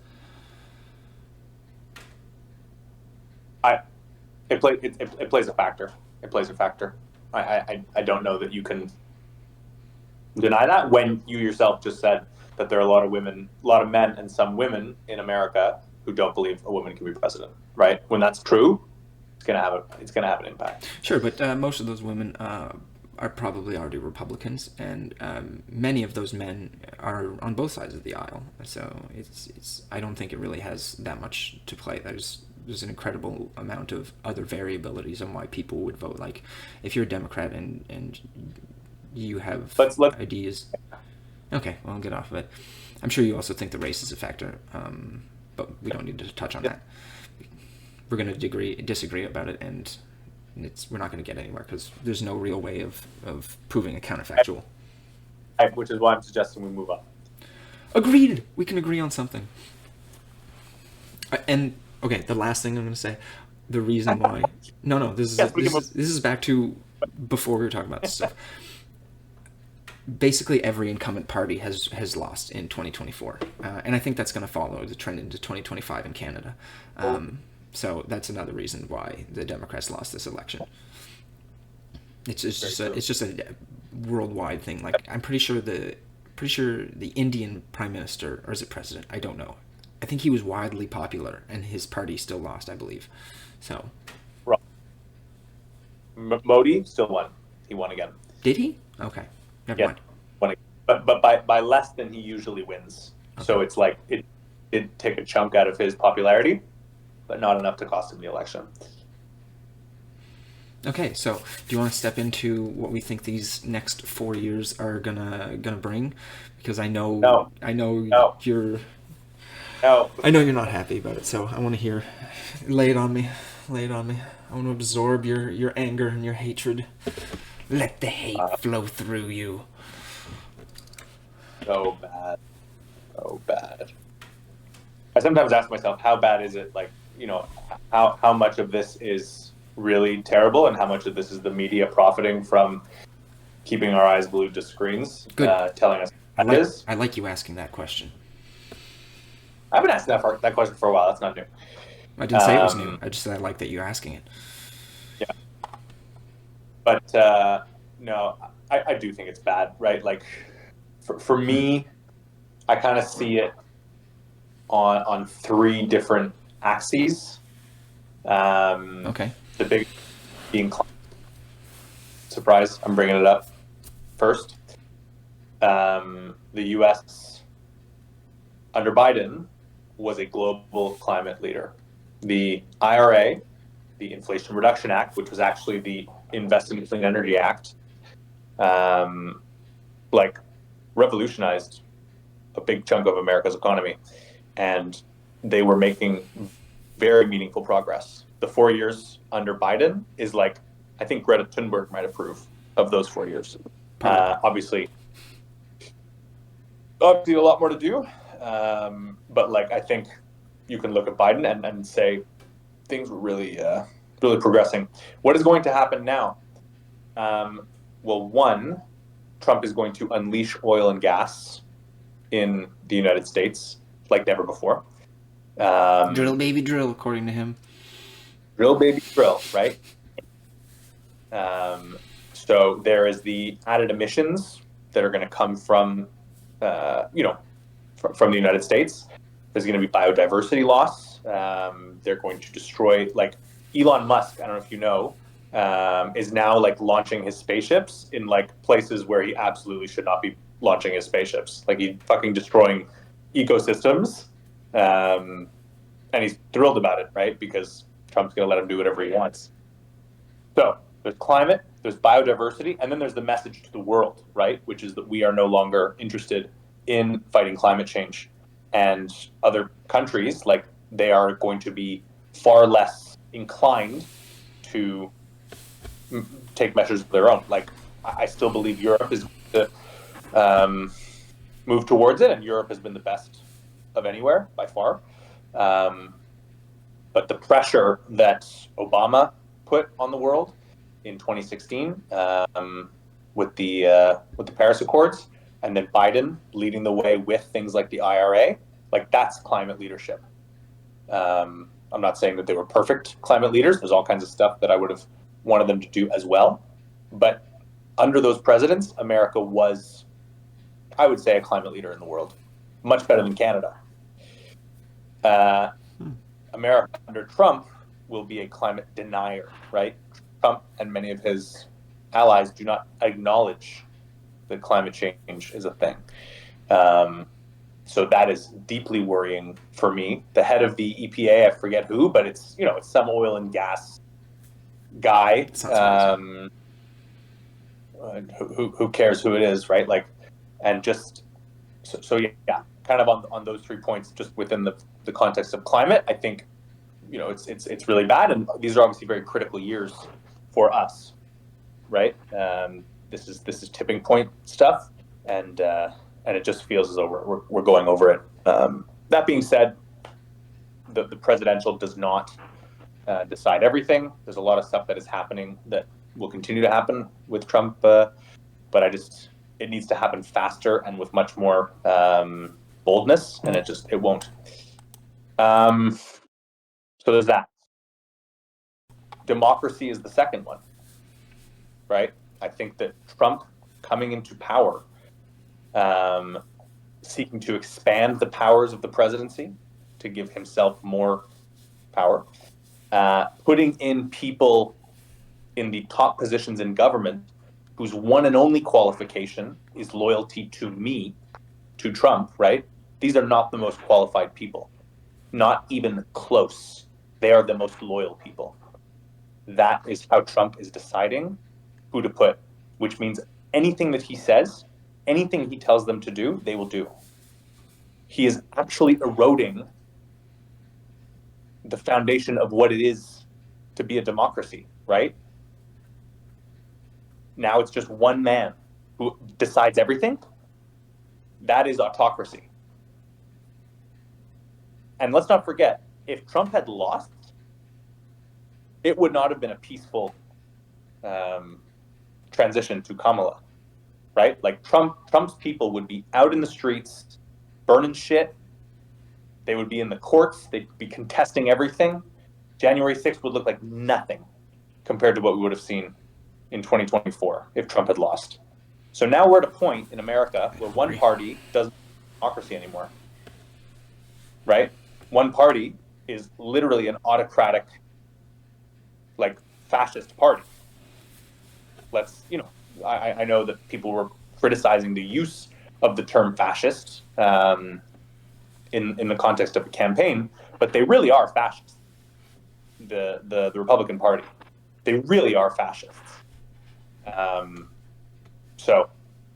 It plays a factor. It plays a factor. I don't know that you can deny that when you yourself just said that there are a lot of men and some women in America who don't believe a woman can be president, right? When that's true, it's gonna have an impact. Sure, but most of those women are probably already Republicans, and many of those men are on both sides of the aisle. So it's I don't think it really has that much to play. There's an incredible amount of other variabilities on why people would vote. Like if you're a Democrat and you have ideas. Okay, well, I'll get off of it. I'm sure you also think the race is a factor, but we don't need to touch on that. We're going to disagree about it, and we're not going to get anywhere because there's no real way of proving a counterfactual. Which is why I'm suggesting we move on. Agreed. We can agree on something. And okay, the last thing I'm going to say, the reason why. No, this is back to before we were talking about this stuff. Basically, every incumbent party has lost in 2024, and I think that's going to follow the trend into 2025 in Canada. So that's another reason why the Democrats lost this election. It's just a worldwide thing. Like I'm pretty sure the Indian prime minister, or is it president? I don't know. I think he was widely popular, and his party still lost, I believe. So. Modi still won. He won again. Did he? Okay. Never mind. Won again. But by less than he usually wins. Okay. So it's like it did take a chunk out of his popularity, but not enough to cost him the election. Okay, so do you want to step into what we think these next 4 years are gonna bring? Because I know you're not happy about it, so I want to hear. Lay it on me. I want to absorb your anger and your hatred. Let the hate flow through you. So bad. I sometimes ask myself, how bad is it? Like, how much of this is really terrible, and how much of this is the media profiting from keeping our eyes glued to screens, telling us what it is? I like you asking that question. I've been asking that question for a while. That's not new. I didn't say it was new. I just said I like that you're asking it. Yeah. But no, I do think it's bad, right? Like, for me, I kind of see it on three different axes. Okay. The big being surprise. I'm bringing it up first. The U.S. under Biden was a global climate leader. The IRA, the Inflation Reduction Act, which was actually the Investment in Clean Energy Act, revolutionized a big chunk of America's economy, and they were making very meaningful progress. The 4 years under Biden is like, I think Greta Thunberg might approve of those 4 years. Obviously a lot more to do, but I think you can look at Biden and say things were really progressing. What is going to happen now? One, Trump is going to unleash oil and gas in the United States. like never before. Drill, baby, drill, according to him. Drill, baby, drill, right? So there is the added emissions that are going to come from, from the United States. There's going to be biodiversity loss. They're going to destroy, like Elon Musk, I don't know if you know, is now like launching his spaceships in like places where he absolutely should not be launching his spaceships. Like he's fucking destroying ecosystems. And he's thrilled about it, right? Because Trump's going to let him do whatever he wants. So there's climate, there's biodiversity, and then there's the message to the world, right? Which is that we are no longer interested in fighting climate change. And other countries, like, they are going to be far less inclined to take measures of their own. Like, I still believe Europe is going to move towards it, and Europe has been the best of anywhere by far. But the pressure that Obama put on the world in 2016 with the Paris Accords, and then Biden leading the way with things like the IRA, like that's climate leadership. I'm not saying that they were perfect climate leaders. There's all kinds of stuff that I would have wanted them to do as well. But under those presidents, America was, I would say, a climate leader in the world, much better than Canada. America under Trump will be a climate denier, right? Trump and many of his allies do not acknowledge that climate change is a thing. So that is deeply worrying for me. The head of the EPA, I forget who, but it's some oil and gas guy. Who cares who it is, right? Like, and just so yeah, kind of on those 3 points, just within the context of climate, I think it's really bad, and these are obviously very critical years for us, right? This is tipping point stuff, and it just feels as though we're going over it. That being said, the presidential does not decide everything. There's a lot of stuff that is happening that will continue to happen with Trump, but it needs to happen faster and with much more boldness, and it won't. So there's that. Democracy is the second one, right? I think that Trump coming into power, seeking to expand the powers of the presidency to give himself more power, putting in people in the top positions in government whose one and only qualification is loyalty to me, to Trump, right? These are not the most qualified people, not even close. They are the most loyal people. That is how Trump is deciding who to put, which means anything that he says, anything he tells them to do, they will do. He is actually eroding the foundation of what it is to be a democracy, right? Now it's just one man who decides everything. That is autocracy. And let's not forget, if Trump had lost, it would not have been a peaceful transition to Kamala, right? Like Trump's people would be out in the streets, burning shit. They would be in the courts. They'd be contesting everything. January 6th would look like nothing compared to what we would have seen in 2024 if Trump had lost. So now we're at a point in America where one party doesn't have democracy anymore, right? One party is literally an autocratic, like, fascist party. I know that people were criticizing the use of the term fascist in the context of a campaign, but they really are fascists. The Republican Party, they really are fascists. So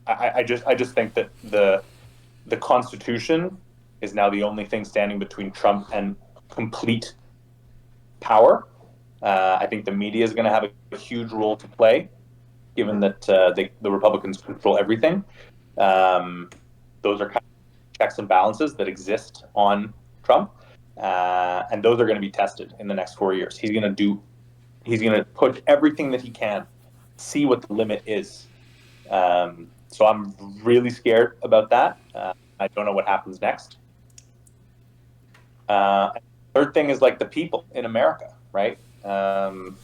I just think that the Constitution is now the only thing standing between Trump and complete power. I think the media is going to have a huge role to play, given that the Republicans control everything. Those are kind of checks and balances that exist on Trump, and those are going to be tested in the next 4 years. He's going to push everything that he can, see what the limit is. So I'm really scared about that. I don't know what happens next. Third thing is like the people in America, right? I'm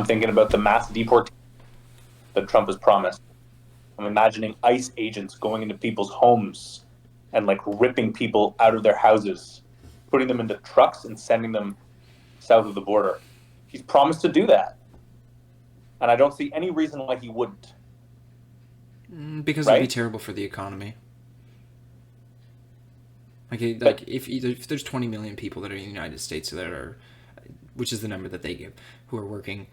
thinking about the mass deportation that Trump has promised. I'm imagining ICE agents going into people's homes and like ripping people out of their houses, putting them into trucks and sending them south of the border. He's promised to do that. And I don't see any reason why he wouldn't, Because it'd be right? terrible for the economy. Like But if there's 20 million people that are in the United States that are, which is the number that they give, who are working,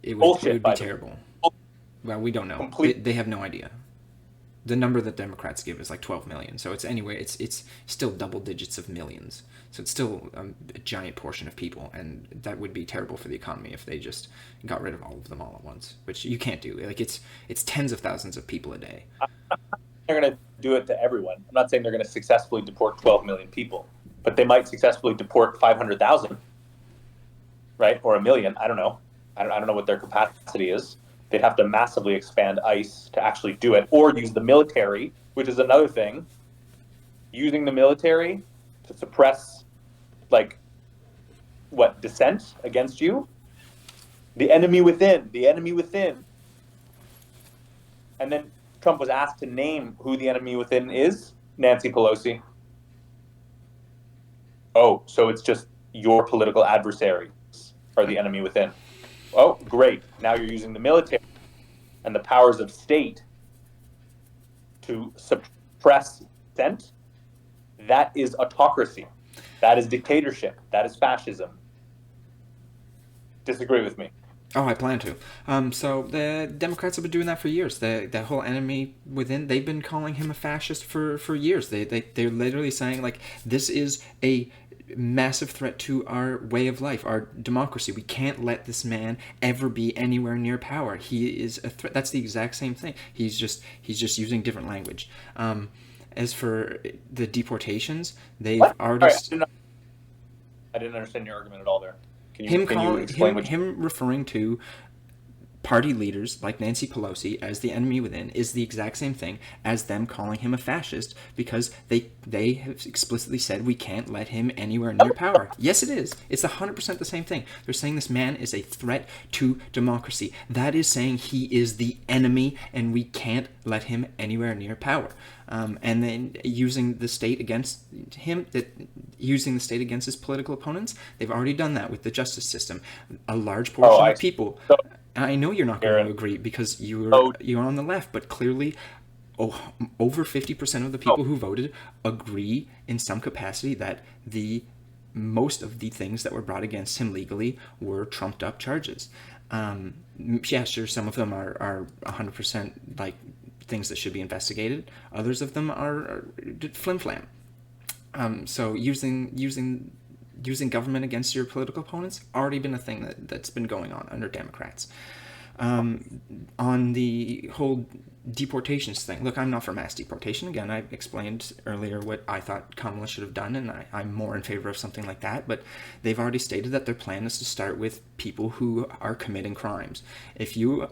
it bullshit, would be by the way. terrible. Well, we don't know. Complete. They have no idea. The number that Democrats give is like 12 million. So it's still double digits of millions. So it's still a giant portion of people, and that would be terrible for the economy if they just got rid of all of them all at once, which you can't do. Like it's tens of thousands of people a day. They're going to do it to everyone. I'm not saying they're going to successfully deport 12 million people, but they might successfully deport 500,000, right? Or a million. I don't know. I don't know what their capacity is. They'd have to massively expand ICE to actually do it, or use the military, which is another thing. Using the military to suppress, like, what, dissent against you? The enemy within, the enemy within. And then Trump was asked to name who the enemy within is. Nancy Pelosi. Oh, so it's just your political adversaries are the enemy within. Oh, great. Now you're using the military and the powers of state to suppress dissent. That is autocracy. That is dictatorship. That is fascism. Disagree with me. Oh, I plan to. So the Democrats have been doing that for years. The whole enemy within, they've been calling him a fascist for years. They're literally saying, like, this is a massive threat to our way of life, our democracy. We can't let this man ever be anywhere near power. He is a threat. That's the exact same thing. He's just using different language. As for the deportations, they've What? already Sorry, I didn't understand your argument at all there. Can you explain what you... him referring to party leaders like Nancy Pelosi as the enemy within is the exact same thing as them calling him a fascist, because they have explicitly said we can't let him anywhere near power. Yes, it is. It's 100% the same thing. They're saying this man is a threat to democracy. That is saying he is the enemy and we can't let him anywhere near power. And then using the state against him, using the state against his political opponents, they've already done that with the justice system. A large portion of people... So, I know you're not going to agree because you're on the left, but clearly, over 50% of the people who voted agree in some capacity that most of the things that were brought against him legally were trumped up charges. Yeah, sure, some of them are 100% like things that should be investigated. Others of them are flim flam. So using government against your political opponents already been a thing that's been going on under Democrats. On the whole deportations thing, look, I'm not for mass deportation. Again, I explained earlier what I thought Kamala should have done, and I'm more in favor of something like that. But they've already stated that their plan is to start with people who are committing crimes. If you've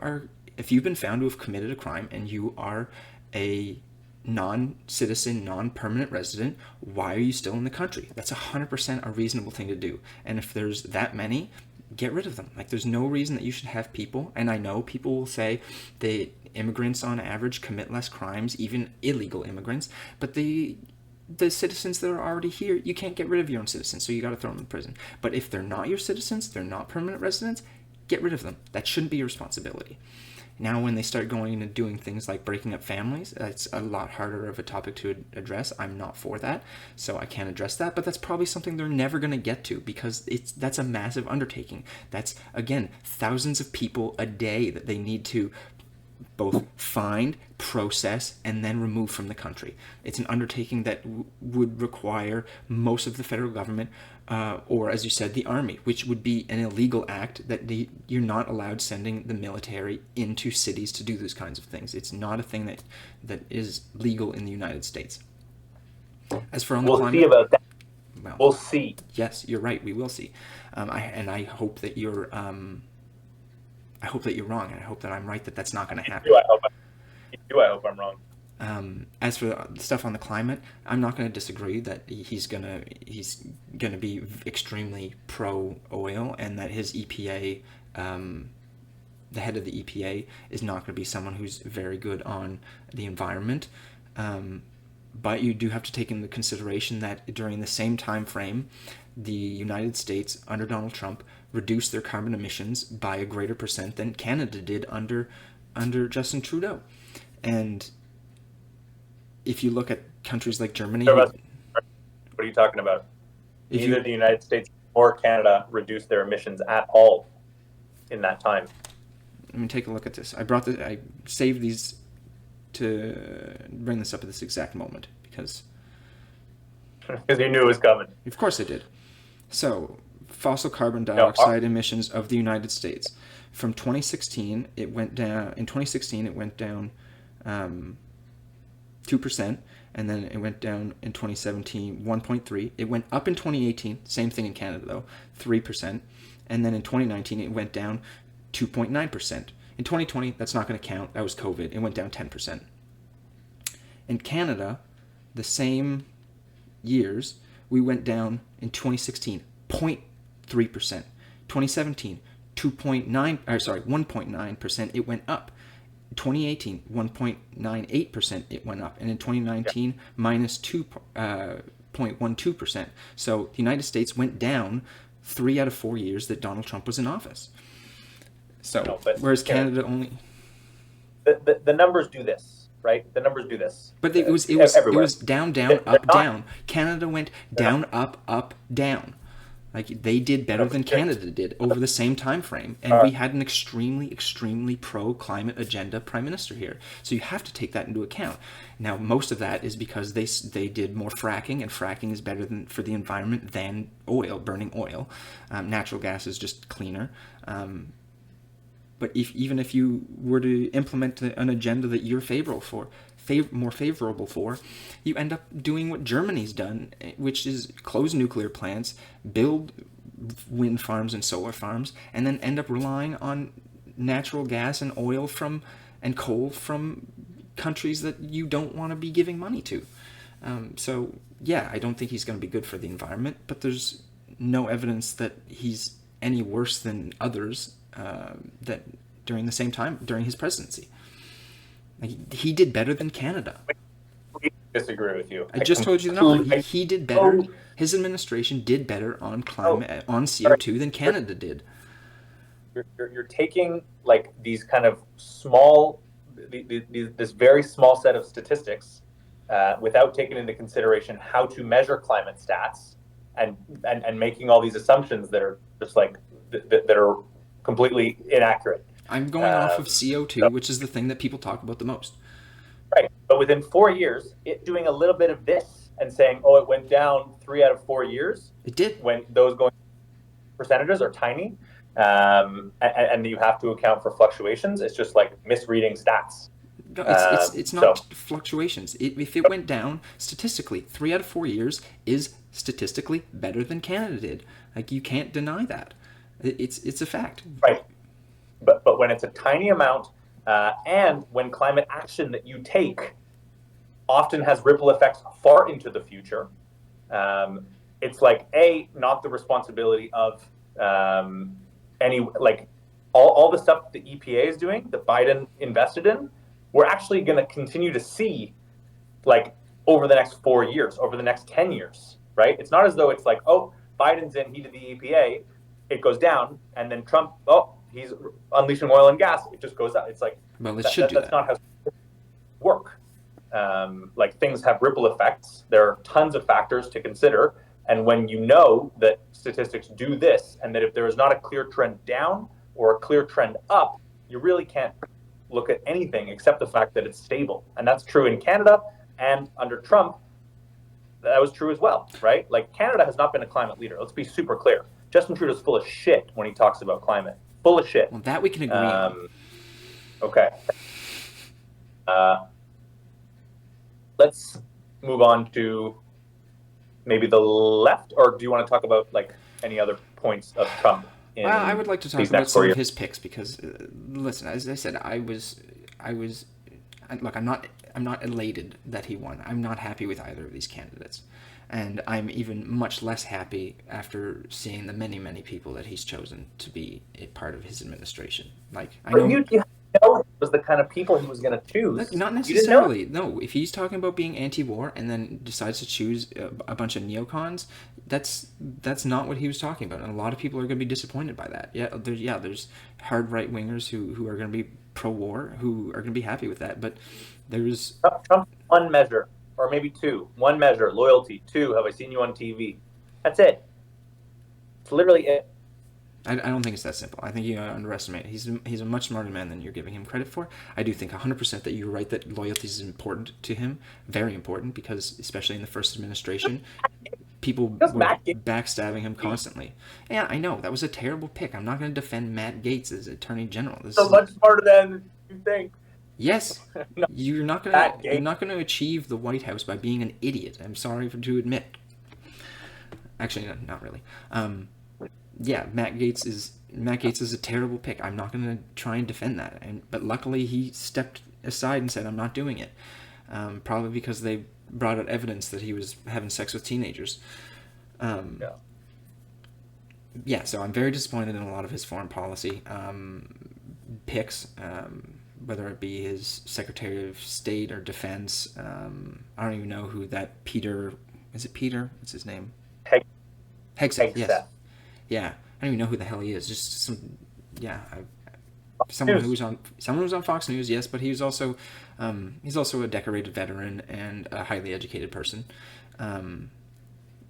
been found to have committed a crime and you are a non-citizen, non-permanent resident, why are you still in the country? That's 100% a reasonable thing to do. And if there's that many, get rid of them. Like, there's no reason that you should have people, and I know people will say the immigrants on average commit less crimes, even illegal immigrants, but the citizens that are already here, you can't get rid of your own citizens, so you got to throw them in prison. But if they're not your citizens, they're not permanent residents, get rid of them. That shouldn't be your responsibility. Now, when they start going and doing things like breaking up families, that's a lot harder of a topic to address. I'm not for that, so I can't address that, but that's probably something they're never going to get to, because that's a massive undertaking. That's, again, thousands of people a day that they need to both find, process, and then remove from the country. It's an undertaking that would require most of the federal government, or, as you said, the army, which would be an illegal act that you're not allowed sending the military into cities to do those kinds of things. It's not a thing that is legal in the United States. As for on the climate, see about that. Well, we'll see. Yes, you're right. We will see. I hope that you're. I hope that you're wrong, and I hope that I'm right that that's not going to happen. I hope I'm wrong. As for the stuff on the climate, I'm not going to disagree that he's gonna be extremely pro oil, and that his EPA, the head of the EPA, is not going to be someone who's very good on the environment. But you do have to take into consideration that during the same time frame, the United States under Donald Trump reduced their carbon emissions by a greater percent than Canada did under Justin Trudeau, and if you look at countries like Germany, what are you talking about? Neither the United States or Canada reduced their emissions at all in that time. Let me take a look at this. I saved these to bring this up at this exact moment because you knew it was coming. Of course I did. So, fossil carbon dioxide emissions of the United States from 2016, it went down. In 2016, it went down 2%, and then it went down in 2017 1.3. It went up in 2018, same thing in Canada though, 3%, and then in 2019 it went down 2.9%. In 2020, that's not going to count. That was COVID. It went down 10%. In Canada, the same years, we went down in 2016 0.3%. 2017 1.9%. It went up. 2018, 1.98% it went up, and in 2019, minus 2.12%. So the United States went down 3 out of 4 years that Donald Trump was in office. So, whereas Canada only... The numbers do this, right? The numbers do this. But it was down, up, down. Canada went down, up, down. Like, they did better than Canada did over the same time frame. And we had an extremely, extremely pro-climate agenda prime minister here. So you have to take that into account. Now, most of that is because they did more fracking, and fracking is better for the environment than burning oil. Natural gas is just cleaner. But even if you were to implement an agenda that you're more favorable for, you end up doing what Germany's done, which is close nuclear plants, build wind farms and solar farms, and then end up relying on natural gas and oil and coal from countries that you don't want to be giving money to. So, yeah, I don't think he's going to be good for the environment, but there's no evidence that he's any worse than others that during the same time, during his presidency. He did better than Canada. I disagree with you. I just told you the number. He did better. His administration did better on climate, on CO2 than Canada did. You're taking like these kind of small, this very small set of statistics, without taking into consideration how to measure climate stats, and making all these assumptions that are just like that are completely inaccurate. I'm going off of CO2, which is the thing that people talk about the most. Right. But within 4 years, it doing a little bit of this and saying, oh, it went down 3 out of 4 years. It did. When those percentages are tiny, and you have to account for fluctuations, it's just like misreading stats. No, it's not fluctuations. If it went down statistically, 3 out of 4 years is statistically better than Canada did. Like, you can't deny that. It's a fact. Right. But when it's a tiny amount, and when climate action that you take often has ripple effects far into the future, it's like not the responsibility of any, like, all the stuff that the EPA is doing, that Biden invested in. We're actually going to continue to see, like, over the next 4 years, over the next 10 years, right? It's not as though it's like, oh, Biden's in, he did the EPA, it goes down, and then Trump, he's unleashing oil and gas, it just goes up. It's like, well, that's not how it work. Like, things have ripple effects. There are tons of factors to consider. And when you know that statistics do this, and that if there is not a clear trend down or a clear trend up, you really can't look at anything except the fact that it's stable. And that's true in Canada, and under Trump, that was true as well, right? Like, Canada has not been a climate leader. Let's be super clear. Justin Trudeau's full of shit when he talks about climate. Full of shit. Well, that we can agree on. Okay. Let's move on to maybe the left, or do you want to talk about, like, any other points of Trump? I would like to talk about some of his picks because, listen, as I said, look, I'm not I'm not elated that he won. I'm not happy with either of these candidates, and I'm even much less happy after seeing the many, many people that he's chosen to be a part of his administration. Like, I know. You know it was the kind of people he was going to choose. Not You didn't know. necessarily. No, if he's talking about being anti-war and then decides to choose a bunch of neocons, that's not what he was talking about. And a lot of people are going to be disappointed by that. There's hard right wingers who are going to be pro-war, who are going to be happy with that. But there's Trump one measure, or maybe two. One measure, loyalty. Two, have I seen you on TV? That's it. It's literally it. I don't think it's that simple. I think you underestimate. He's a much smarter man than you're giving him credit for. I do think 100% that you're right that loyalty is important to him, very important, because especially in the first administration, people were backstabbing him constantly. Yeah, I know that was a terrible pick. I'm not going to defend Matt Gaetz as Attorney General. So much smarter than you think. Yes, no, you're not going to achieve the White House by being an idiot. I'm sorry to admit. Actually, no, not really. Yeah, Matt Gaetz is a terrible pick. I'm not going to try and defend that. But luckily, he stepped aside and said, "I'm not doing it." Probably because they brought out evidence that he was having sex with teenagers. Yeah, so I'm very disappointed in a lot of his foreign policy picks, whether it be his Secretary of State or Defense. I don't even know who that Peter... Is it Peter? What's his name? Hegseth, yes. Yeah, I don't even know who the hell he is. Just some... Yeah, someone who was on Fox News, yes, but he's also a decorated veteran and a highly educated person.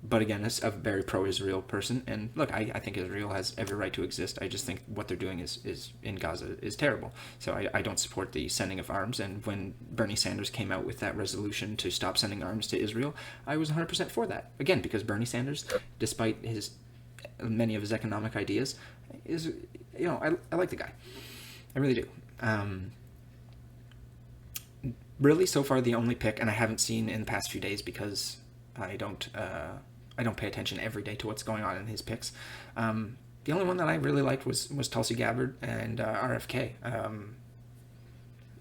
But again, it's a very pro-Israel person. And look, I think Israel has every right to exist. I just think what they're doing is in Gaza is terrible. So I don't support the sending of arms. And when Bernie Sanders came out with that resolution to stop sending arms to Israel, I was 100% for that. Again, because Bernie Sanders, despite many of his economic ideas, is, I like the guy. I really do. Really, so far, the only pick, and I haven't seen in the past few days because I don't pay attention every day to what's going on in his picks. The only one that I really liked was Tulsi Gabbard and RFK.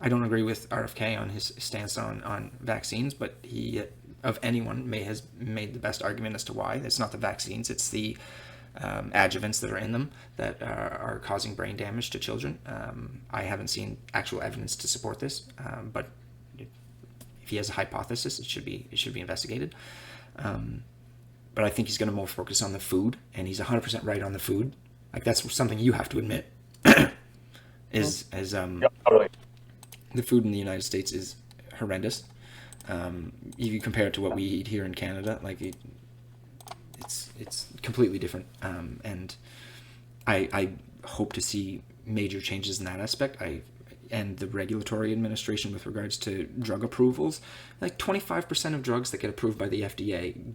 I don't agree with RFK on his stance on vaccines, but he, of anyone, has made the best argument as to why. It's not the vaccines, it's the adjuvants that are in them that are causing brain damage to children. I haven't seen actual evidence to support this, but if he has a hypothesis, it should be investigated. But I think he's going to more focus on the food, and he's 100% right on the food. Like, that's something you have to admit. Totally. The food in the United States is horrendous. If you compare it to what we eat here in Canada, like it's completely different. And I hope to see major changes in that aspect. And the regulatory administration with regards to drug approvals, like 25% of drugs that get approved by the FDA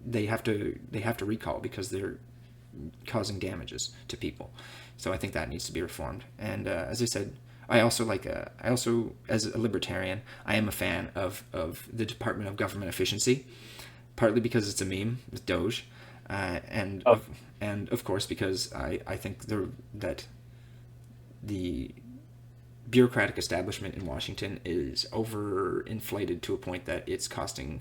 they have to recall because they're causing damages to people. So I think that needs to be reformed. And as I said, I also as a libertarian, I am a fan of the Department of Government Efficiency, partly because it's a meme with Doge, and of course because I think that the bureaucratic establishment in Washington is overinflated to a point that it's costing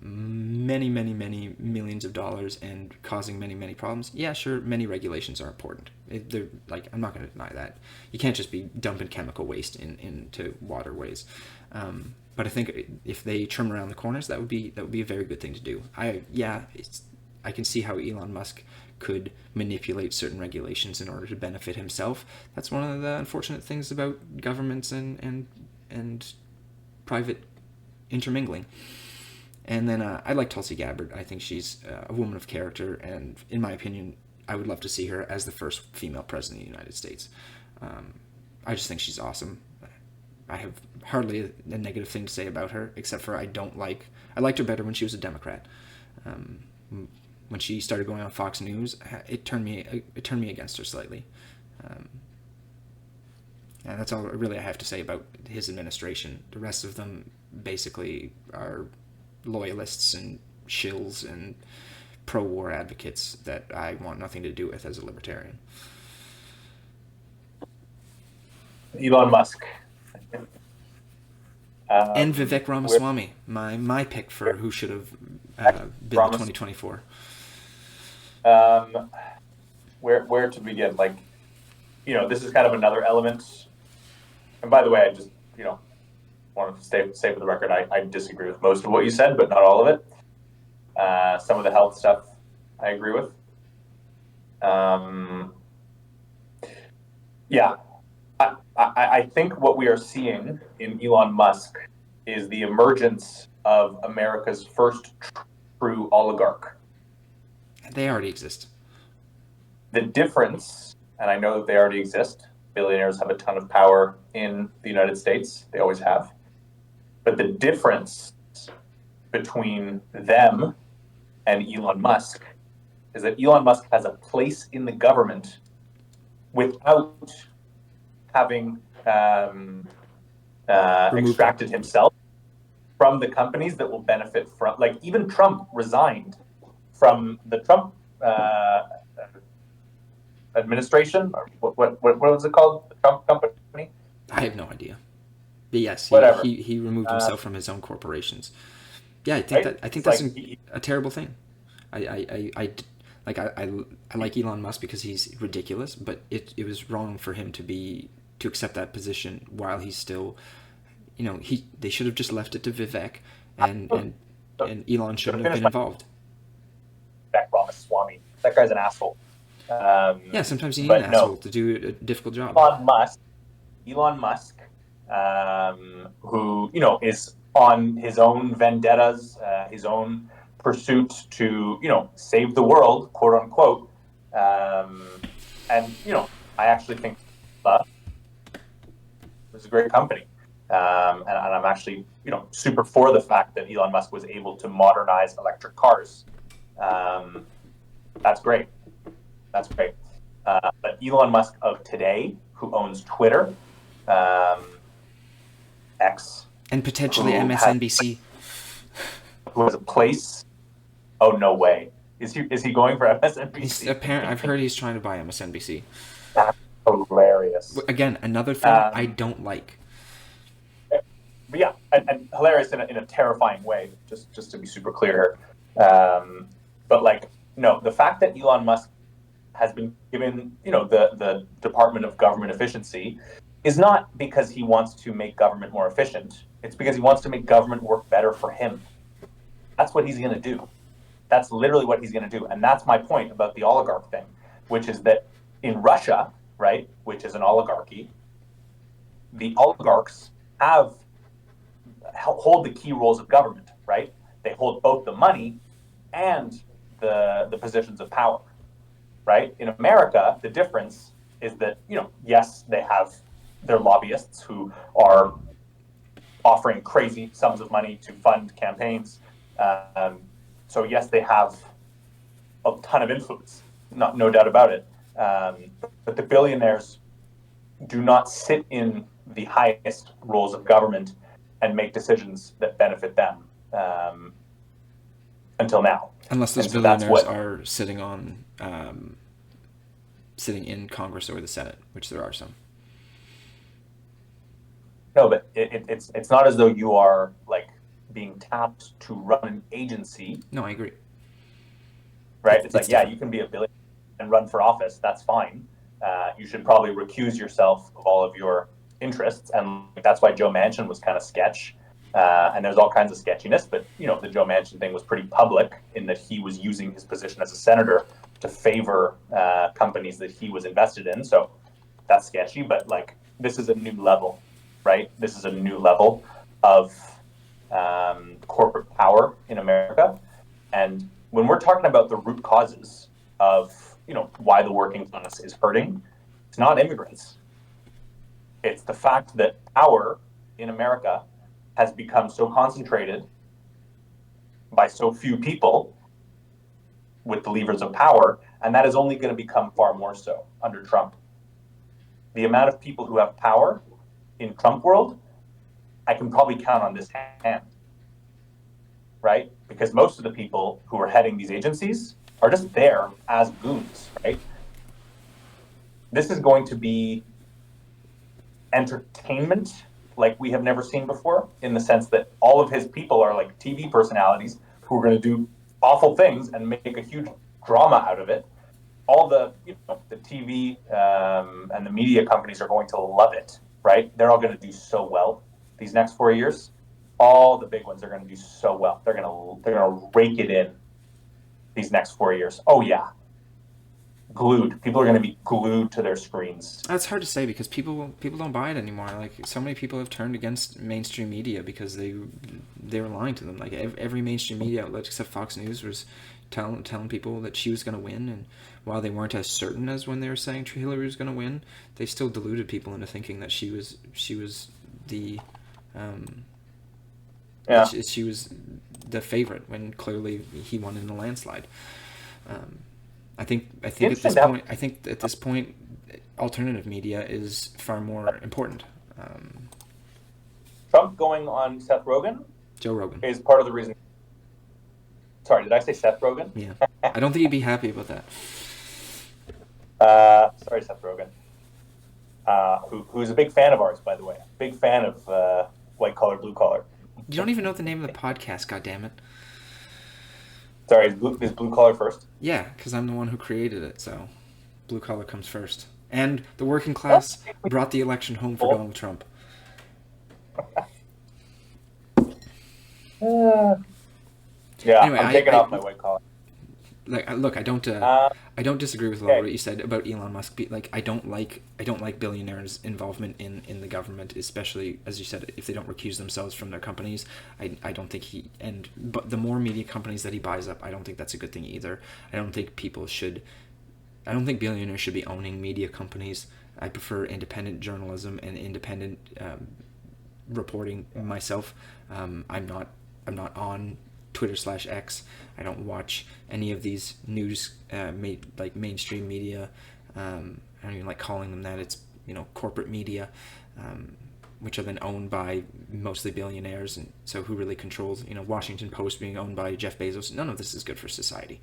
many, many, many millions of dollars and causing many, many problems. Yeah, sure, many regulations are important. I'm not going to deny that. You can't just be dumping chemical waste into waterways. But I think if they trim around the corners, that would be a very good thing to do. I can see how Elon Musk could manipulate certain regulations in order to benefit himself. That's one of the unfortunate things about governments and private intermingling. And then I like Tulsi Gabbard. I think she's a woman of character, and in my opinion, I would love to see her as the first female president of the United States. I just think she's awesome. I have hardly a negative thing to say about her, except for I liked her better when she was a Democrat. When she started going on Fox News, it turned me against her slightly. And that's all really I have to say about his administration. The rest of them basically are loyalists and shills and pro-war advocates that I want nothing to do with as a libertarian. Elon Musk. And Vivek Where, Ramaswamy, my pick for who should have been the Ramas, 2024. um, where to begin? Like, this is kind of another element. And by the way, I just, want to say for the record, I disagree with most of what you said, but not all of it. Some of the health stuff I agree with. Yeah, I think what we are seeing in Elon Musk is the emergence of America's first true oligarch. They already exist. The difference, and I know that they already exist, billionaires have a ton of power in the United States, they always have. But the difference between them and Elon Musk is that Elon Musk has a place in the government without having extracted himself from the companies that will benefit from. Like, even Trump resigned from the Trump administration, or what was it called? The Trump company? I have no idea. But yes, Whatever. he removed himself from his own corporations. Yeah, I think It's that's like a terrible thing. I like Elon Musk because he's ridiculous, but it was wrong for him to accept that position while he's still, they should have just left it to Vivek, and Elon shouldn't have been involved. Vivek Ramaswamy, that guy's an asshole. Yeah, sometimes you need an asshole to do a difficult job. Elon Musk, who is on his own vendettas, his own pursuit to save the world, quote unquote. And I actually think it's a great company, and I'm actually super for the fact that Elon Musk was able to modernize electric cars. That's great. That's great. But Elon Musk of today, who owns Twitter, X, and potentially MSNBC, who has a place. Oh, no way! Is he going for MSNBC? I've heard he's trying to buy MSNBC. That's hilarious. Again, another thing I don't like. But yeah, and hilarious in a terrifying way. Just to be super clear. But no, the fact that Elon Musk has been given, the Department of Government Efficiency is not because he wants to make government more efficient. It's because he wants to make government work better for him. That's what he's going to do. That's literally what he's going to do. And that's my point about the oligarch thing, which is that in Russia, right, which is an oligarchy, the oligarchs hold the key roles of government, right? They hold both the money and the positions of power. Right? In America, the difference is that, yes, they have their lobbyists who are offering crazy sums of money to fund campaigns. So yes, they have a ton of influence, no doubt about it. But the billionaires do not sit in the highest roles of government and make decisions that benefit them until now. Unless those billionaires are sitting in Congress or the Senate, which there are some. No, but it's not as though you are being tapped to run an agency. No, I agree. Right? It's different. You can be a billionaire and run for office. That's fine. You should probably recuse yourself of all of your interests, and that's why Joe Manchin was kind of sketch. And there's all kinds of sketchiness, but the Joe Manchin thing was pretty public in that he was using his position as a senator to favor companies that he was invested in. So that's sketchy, but this is a new level, right? This is a new level of corporate power in America. And when we're talking about the root causes of why the working class is hurting, it's not immigrants. It's the fact that power in America has become so concentrated by so few people with the levers of power, and that is only going to become far more so under Trump. The amount of people who have power in Trump world, I can probably count on this hand, right? Because most of the people who are heading these agencies are just there as goons, right? This is going to be entertainment like we have never seen before, in the sense that all of his people are like TV personalities who are going to do awful things and make a huge drama out of it. All the the TV and the media companies are going to love it, right? They're all going to do so well these next 4 years. All the big ones are going to do so well. They're going to rake it in these next 4 years. Oh yeah, glued. People are going to be glued to their screens. That's hard to say because people don't buy it anymore. Like so many people have turned against mainstream media because they were lying to them. Like every mainstream media outlet except Fox News was telling people that she was going to win, and while they weren't as certain as when they were saying Hillary was going to win, they still deluded people into thinking that she was the she was the favorite when clearly he won in a landslide. I think at this point, alternative media is far more important. Trump going on Seth Rogen, Joe Rogan, is part of the reason. Sorry, did I say Seth Rogen? Yeah, I don't think he'd be happy about that. Sorry, Seth Rogen, who's a big fan of ours, by the way. Big fan of White Collar, Blue Collar. You don't even know the name of the podcast, goddammit. Sorry, is Blue Collar first? Yeah, because I'm the one who created it, so Blue Collar comes first. And the working class brought the election home for Donald Trump. Yeah, anyway, I'm taking off my white collar. Like, look, I don't disagree with a lot of what you said about Elon Musk. Like, I don't like billionaires' involvement in the government, especially as you said, if they don't recuse themselves from their companies. I don't think but the more media companies that he buys up, I don't think that's a good thing either. I don't think billionaires should be owning media companies. I prefer independent journalism and independent reporting myself. I'm not on Twitter/X. I don't watch any of these news like mainstream media. I don't even like calling them that. It's corporate media, which are then owned by mostly billionaires. And so who really controls Washington Post being owned by Jeff Bezos? None of this is good for society.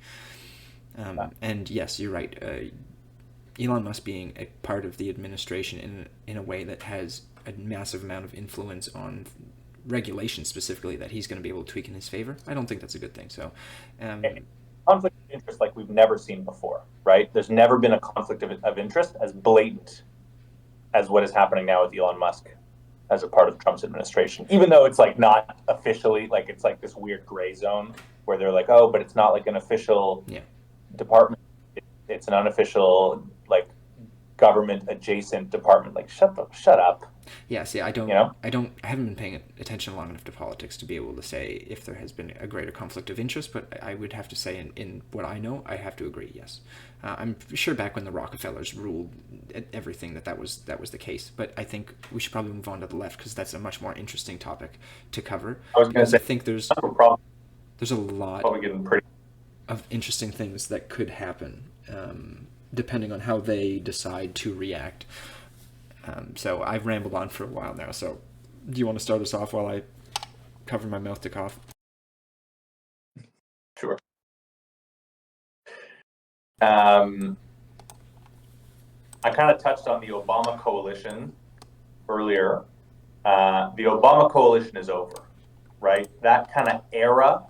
And yes, you're right. Elon Musk being a part of the administration in a way that has a massive amount of influence on regulation specifically that he's going to be able to tweak in his favor. I don't think that's a good thing. So, conflict of interest like we've never seen before, right? There's never been a conflict of interest as blatant as what is happening now with Elon Musk as a part of Trump's administration. Even though it's like not officially, like it's like this weird gray zone where they're like, oh, but it's not like an official department. It's an unofficial like government adjacent department. Like shut up. Yeah, see, I haven't been paying attention long enough to politics to be able to say if there has been a greater conflict of interest, but I would have to say in what I know, I have to agree, yes. I'm sure back when the Rockefellers ruled everything that was the case, but I think we should probably move on to the left because that's a much more interesting topic to cover. I was going to say, I think there's a lot of interesting things that could happen depending on how they decide to react. So I've rambled on for a while now. So do you want to start us off while I cover my mouth to cough? Sure. I kind of touched on the Obama coalition earlier. The Obama coalition is over, right? That kind of era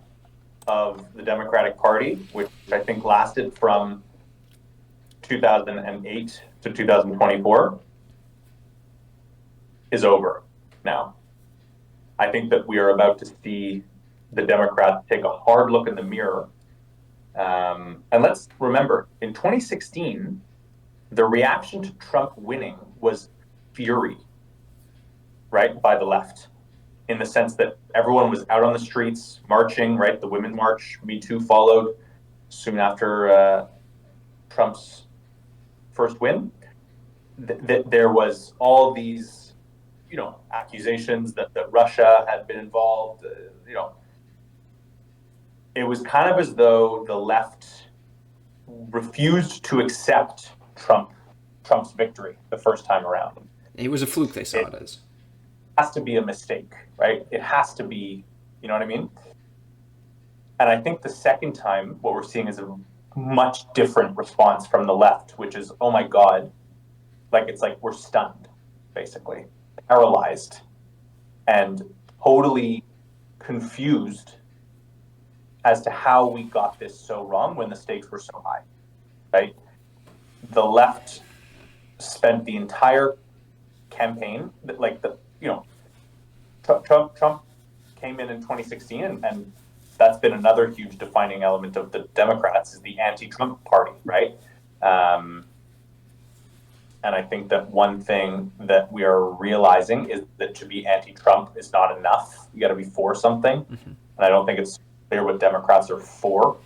of the Democratic Party, which I think lasted from 2008 to 2024, is over now. I think that we are about to see the Democrats take a hard look in the mirror. And let's remember, in 2016, the reaction to Trump winning was fury, right, by the left, in the sense that everyone was out on the streets marching, right? The Women March, Me Too followed soon after Trump's first win. There was all these accusations that Russia had been involved. It was kind of as though the left refused to accept Trump's victory the first time around. It was a fluke, they saw it as. It has to be a mistake, right? It has to be, you know what I mean? And I think the second time, what we're seeing is a much different response from the left, which is, oh my God, like it's like we're stunned, basically. Paralyzed. and totally confused as to how we got this so wrong when the stakes were so high, right? The left spent the entire campaign, Trump came in 2016, and that's been another huge defining element of the Democrats is the anti-Trump party, right? And I think that one thing that we are realizing is that to be anti-Trump is not enough. You got to be for something. Mm-hmm. And I don't think it's clear what Democrats are for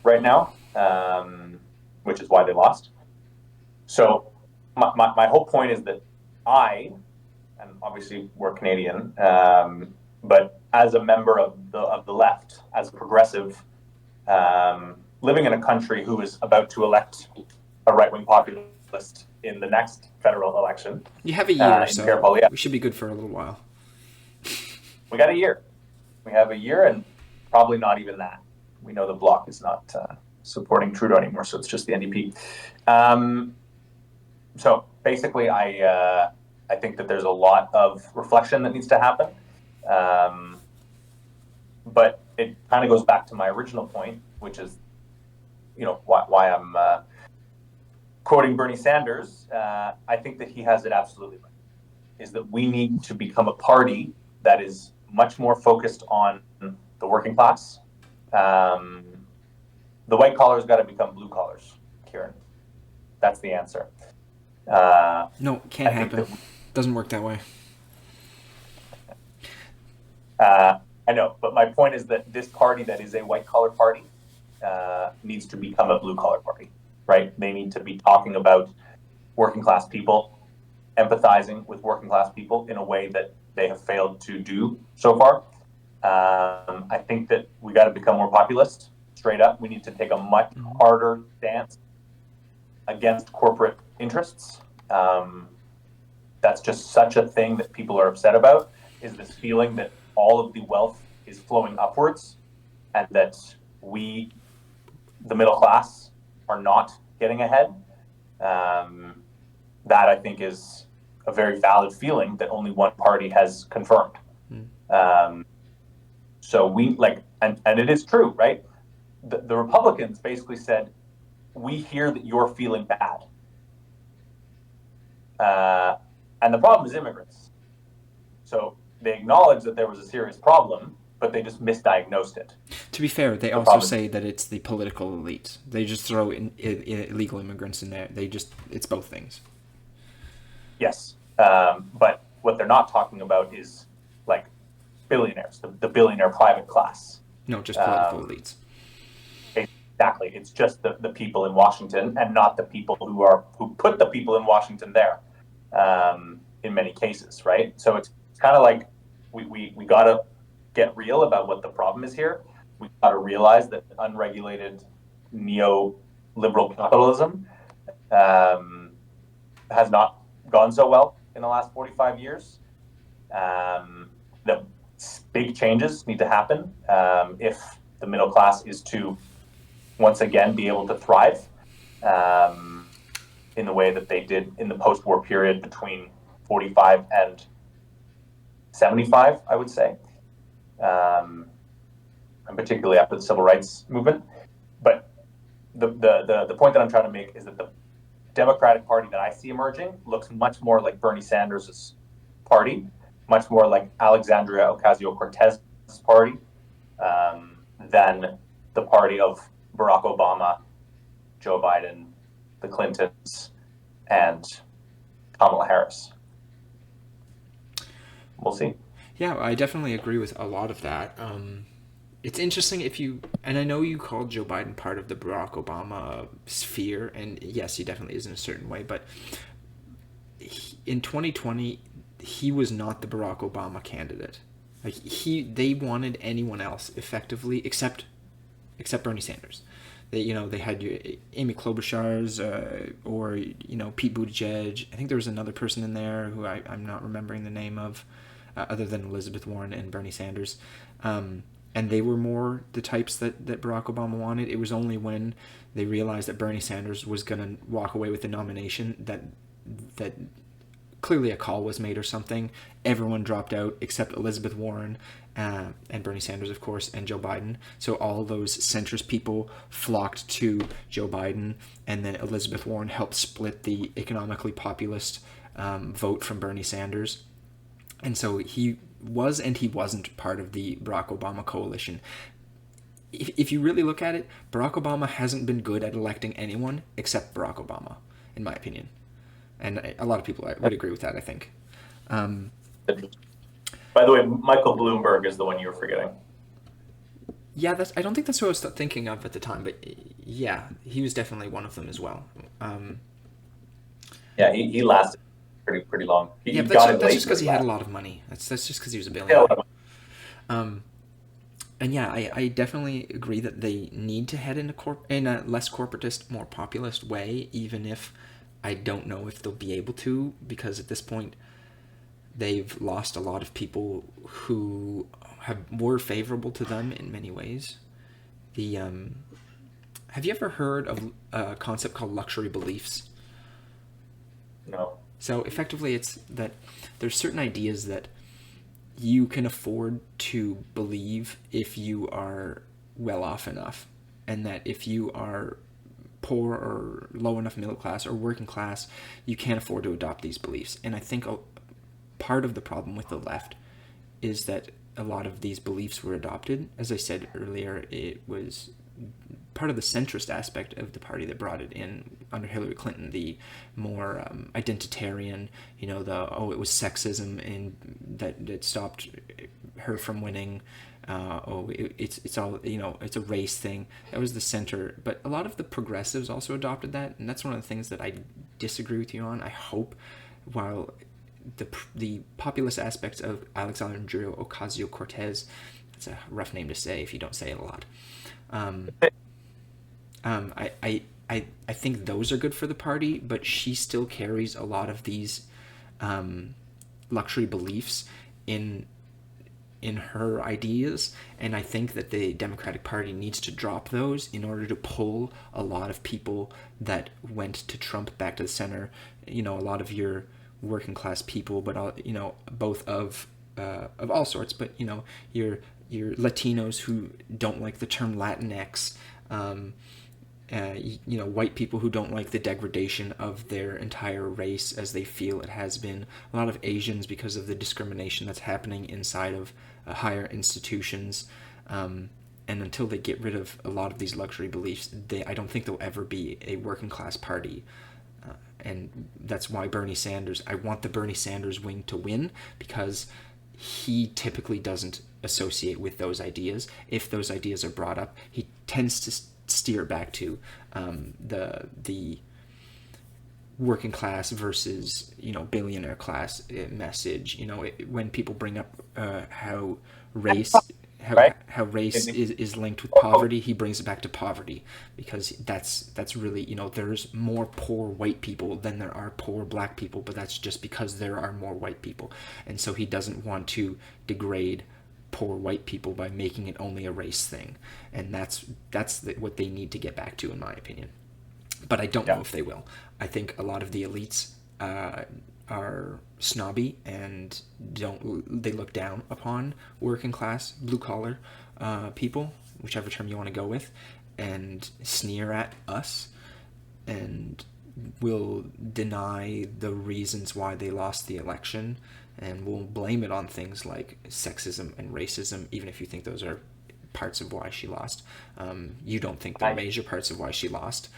right now, which is why they lost. So my whole point is that and obviously we're Canadian, but as a member of the left, as a progressive, living in a country who is about to elect a right-wing populist in the next federal election. You have a year, so we should be good for a little while. We got a year. We have a year, and probably not even that. We know the Bloc is not supporting Trudeau anymore, so it's just the NDP. So basically, I think that there's a lot of reflection that needs to happen. But it kind of goes back to my original point, which is, why I'm quoting Bernie Sanders. I think that he has it absolutely right, is that we need to become a party that is much more focused on the working class. The white collars got to become blue collars, Kieran. That's the answer. No, can't happen. Doesn't work that way. I know, but my point is that this party that is a white collar party needs to become a blue collar party, right? They need to be talking about working class people, empathizing with working class people in a way that they have failed to do so far. I think that we got to become more populist, straight up. We need to take a much harder stance against corporate interests. That's just such a thing that people are upset about, is this feeling that all of the wealth is flowing upwards and that we, the middle class, are not getting ahead. That I think is a very valid feeling that only one party has confirmed. So we and it is true, right? The Republicans basically said, we hear that you're feeling bad. And the problem is immigrants. So they acknowledge that there was a serious problem, but they just misdiagnosed it. To be fair, they also say that it's the political elite. They just throw in illegal immigrants in there. It's both things. Yes. But what they're not talking about is like billionaires, the billionaire private class. No, just political elites. Exactly. It's just the people in Washington and not the people who put the people in Washington there, in many cases, right? So it's kind of like we got to get real about what the problem is here. We got to realize that unregulated neoliberal capitalism has not gone so well in the last 45 years. The big changes need to happen if the middle class is to once again be able to thrive in the way that they did in the post-war period between 45 and 75, I would say, and particularly after the civil rights movement. But the point that I'm trying to make is that the Democratic Party that I see emerging looks much more like Bernie Sanders' party, much more like Alexandria Ocasio-Cortez's party, than the party of Barack Obama, Joe Biden, the Clintons, and Kamala Harris. We'll see. Yeah, I definitely agree with a lot of that. It's interesting and I know you called Joe Biden part of the Barack Obama sphere, and yes, he definitely is in a certain way, but in 2020, he was not the Barack Obama candidate. They wanted anyone else effectively except Bernie Sanders. They had Amy Klobuchar's or Pete Buttigieg. I think there was another person in there who I'm not remembering the name of, other than Elizabeth Warren and Bernie Sanders. And they were more the types that Barack Obama wanted. It was only when they realized that Bernie Sanders was going to walk away with the nomination that clearly a call was made or something. Everyone dropped out except Elizabeth Warren and Bernie Sanders, of course, and Joe Biden. So all those centrist people flocked to Joe Biden, and then Elizabeth Warren helped split the economically populist vote from Bernie Sanders. And so he was and he wasn't part of the Barack Obama coalition. If you really look at it, Barack Obama hasn't been good at electing anyone except Barack Obama, in my opinion. And a lot of people would agree with that, I think. By the way, Michael Bloomberg is the one you were forgetting. Yeah, I don't think that's what I was thinking of at the time, but yeah, he was definitely one of them as well. Yeah, he lasted pretty long. Yeah, but that's just because he had a lot of money. That's just because he was a billionaire. And yeah, I definitely agree that they need to head in a less corporatist, more populist way, even if I don't know if they'll be able to, because at this point they've lost a lot of people who were favorable to them in many ways. Have you ever heard of a concept called luxury beliefs? No. So effectively, it's that there's certain ideas that you can afford to believe if you are well off enough, and that if you are poor or low enough middle class or working class, you can't afford to adopt these beliefs. And I think part of the problem with the left is that a lot of these beliefs were adopted. As I said earlier, it was part of the centrist aspect of the party that brought it in under Hillary Clinton, the more identitarian, it was sexism and that stopped her from winning. It's all, it's a race thing. That was the center. But a lot of the progressives also adopted that, and that's one of the things that I disagree with you on. I hope, while the populist aspects of Alexandria Ocasio-Cortez, it's a rough name to say if you don't say it a lot. I think those are good for the party, but she still carries a lot of these luxury beliefs in her ideas, and I think that the Democratic Party needs to drop those in order to pull a lot of people that went to Trump back to the center. A lot of your working class people, but both of all sorts, but your Latinos who don't like the term Latinx, white people who don't like the degradation of their entire race as they feel it has been, a lot of Asians because of the discrimination that's happening inside of higher institutions, and until they get rid of a lot of these luxury beliefs, I don't think there'll ever be a working class party. And that's why I want the Bernie Sanders wing to win, because he typically doesn't associate with those ideas. If those ideas are brought up, he tends to steer back to the working class versus billionaire class message. When people bring up how race is linked with poverty, he brings it back to poverty, because that's really, there's more poor white people than there are poor black people, but that's just because there are more white people, and so he doesn't want to degrade poor white people by making it only a race thing, and that's what they need to get back to, in my opinion. But I don't know if they will. I think a lot of the elites are snobby and they look down upon working class, blue collar people, whichever term you want to go with, and sneer at us, and will deny the reasons why they lost the election, and will blame it on things like sexism and racism, even if you think those are parts of why she lost. You don't think they're major parts of why she lost.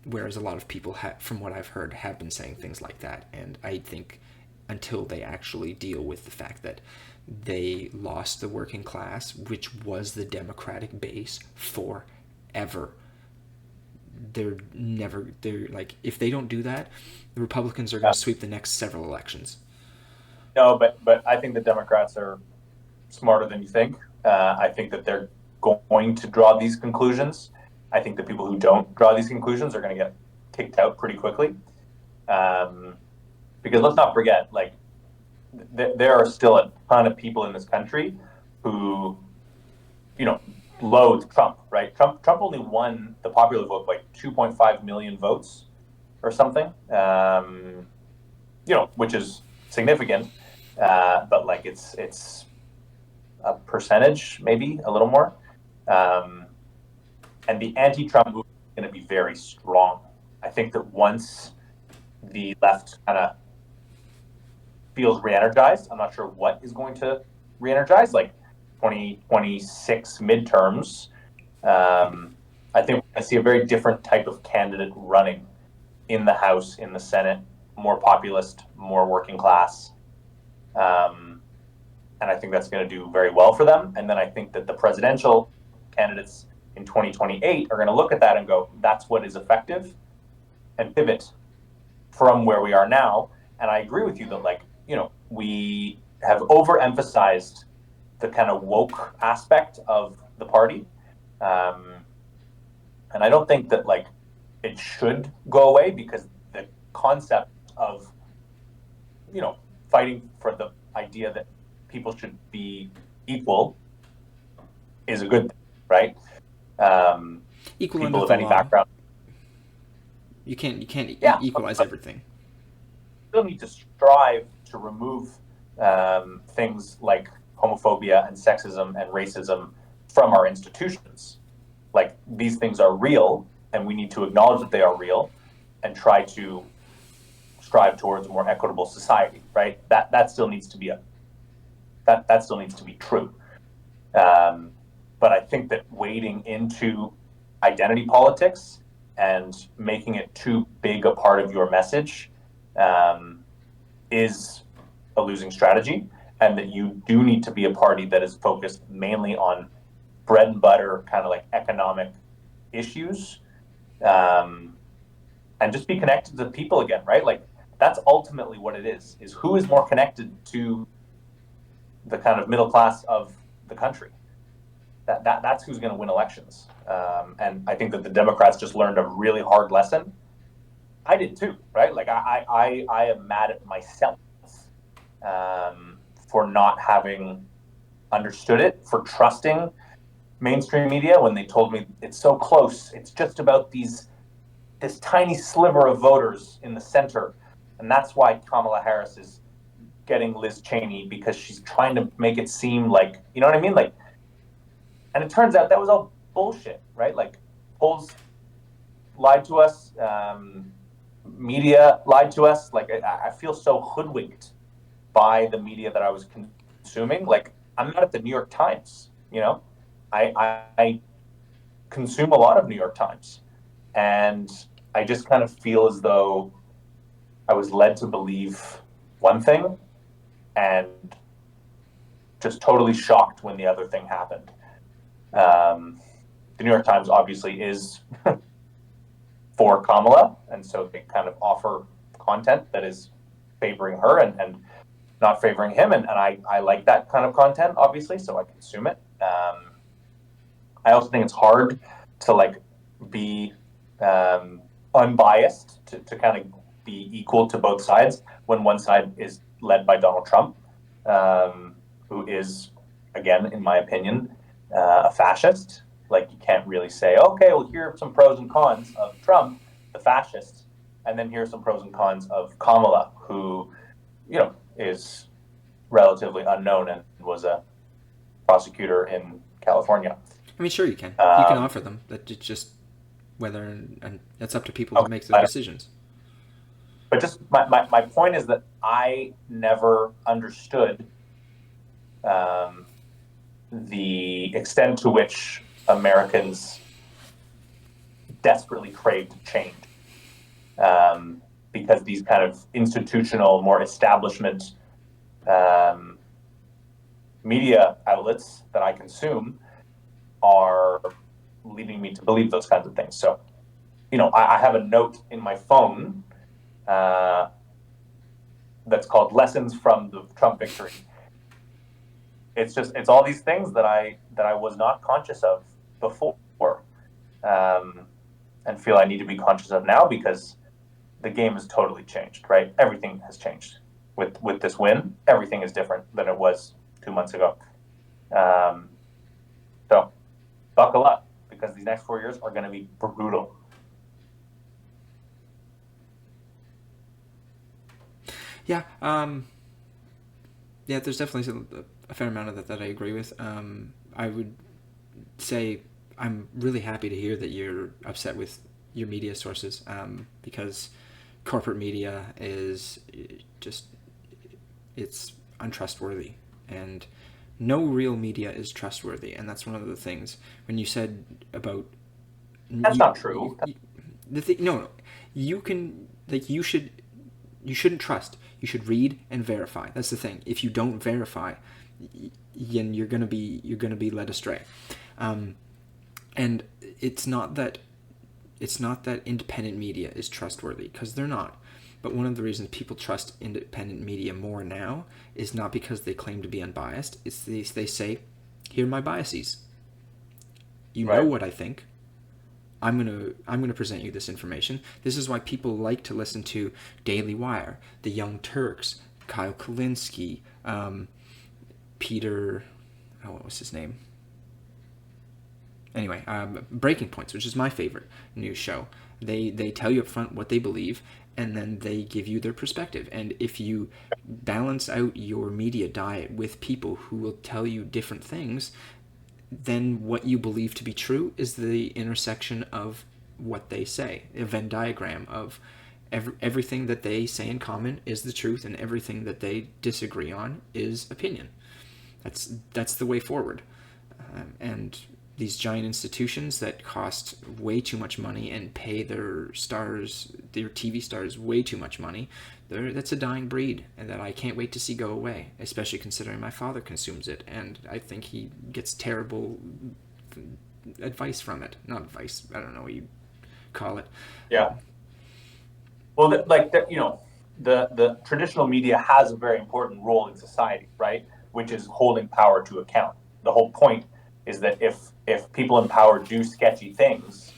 Whereas a lot of people, from what I've heard, have been saying things like that. And I think until they actually deal with the fact that they lost the working class, which was the Democratic base forever, they're like, if they don't do that, the Republicans are going to sweep the next several elections. No, but I think the Democrats are smarter than you think. I think that they're going to draw these conclusions. I think the people who don't draw these conclusions are going to get kicked out pretty quickly. Because let's not forget, like, there are still a ton of people in this country who, loathe Trump, right? Trump only won the popular vote by 2.5 million votes or something. which is significant, but like it's a percentage, maybe a little more. And the anti-Trump movement is going to be very strong. I think that once the left kind of feels re-energized, I'm not sure what is going to re-energize, like 2026 midterms. I think I see a very different type of candidate running in the House, in the Senate, more populist, more working class. And I think that's going to do very well for them. And then I think that the presidential candidates in 2028 are going to look at that and go, that's what is effective, and pivot from where we are now. And I agree with you that, like, we have overemphasized the kind of woke aspect of the party. And I don't think that, like, it should go away, because the concept of, fighting for the idea that people should be equal is a good thing, right? Equal people under of the any law. background. You can't equalize but everything. Still need to strive to remove things like homophobia and sexism and racism from our institutions. Like, these things are real, and we need to acknowledge that they are real and try to strive towards a more equitable society, right? That still needs to be that still needs to be true. But I think that wading into identity politics and making it too big a part of your message is a losing strategy, and that you do need to be a party that is focused mainly on bread and butter, kind of like economic issues, and just be connected to people again, right? Like, that's ultimately what it is who is more connected to the kind of middle class of the country. That's who's going to win elections. And I think that the Democrats just learned a really hard lesson. I did too, right? Like, I am mad at myself for not having understood it, for trusting mainstream media when they told me it's so close. It's just about this tiny sliver of voters in the center. And that's why Kamala Harris is getting Liz Cheney, because she's trying to make it seem like, you know what I mean? Like, and it turns out that was all bullshit, right? Like, polls lied to us, media lied to us. Like, I feel so hoodwinked by the media that I was consuming. Like, I'm not at the New York Times, I consume a lot of New York Times, and I just kind of feel as though I was led to believe one thing and just totally shocked when the other thing happened. The New York Times obviously is for Kamala, and so they kind of offer content that is favoring her and not favoring him, and I like that kind of content, obviously, so I consume it. I also think it's hard to, like, be unbiased, to kind of be equal to both sides when one side is led by Donald Trump, who is, again, in my opinion, a fascist. Like, you can't really say, okay, well, here are some pros and cons of Trump, the fascist, and then here's some pros and cons of Kamala, who, is relatively unknown and was a prosecutor in California. I mean, sure, you can. You can offer them. That it's just whether, and it's up to people to make those decisions. But just my point is that I never understood the extent to which Americans desperately craved change, because these kind of institutional, more establishment media outlets that I consume are leading me to believe those kinds of things. So, I have a note in my phone that's called "Lessons from the Trump Victory." It's all these things that I was not conscious of before, and feel I need to be conscious of now, because the game has totally changed, right? Everything has changed with this win. Everything is different than it was 2 months ago. So buckle up, because these next 4 years are going to be brutal. Yeah. Yeah. There's definitely a fair amount of that I agree with. I would say I'm really happy to hear that you're upset with your media sources, because corporate media is just, it's untrustworthy, and no real media is trustworthy, and that's one of the things when you said about That's not true. the thing. No, no, you can, like, you shouldn't trust. You should read and verify. That's the thing. If you don't verify, then you're gonna be led astray. And it's not that independent media is trustworthy, because they're not. But one of the reasons people trust independent media more now is not because they claim to be unbiased. It's they say, here are my biases. You know what I think. I'm gonna present you this information. This is why people like to listen to Daily Wire, The Young Turks, Kyle Kulinski, Peter, what was his name? Anyway, Breaking Points, which is my favorite news show. They tell you up front what they believe, and then they give you their perspective. And if you balance out your media diet with people who will tell you different things, then what you believe to be true is the intersection of what they say. A Venn diagram of everything that they say in common is the truth, and everything that they disagree on is opinion. That's the way forward. And these giant institutions that cost way too much money and pay their TV stars way too much money, that's a dying breed, and that I can't wait to see go away, especially considering my father consumes it, and I think he gets terrible advice from it. Not advice, I don't know what you call it. Yeah. Well, the traditional media has a very important role in society, right? Which is holding power to account. The whole point is that if people in power do sketchy things,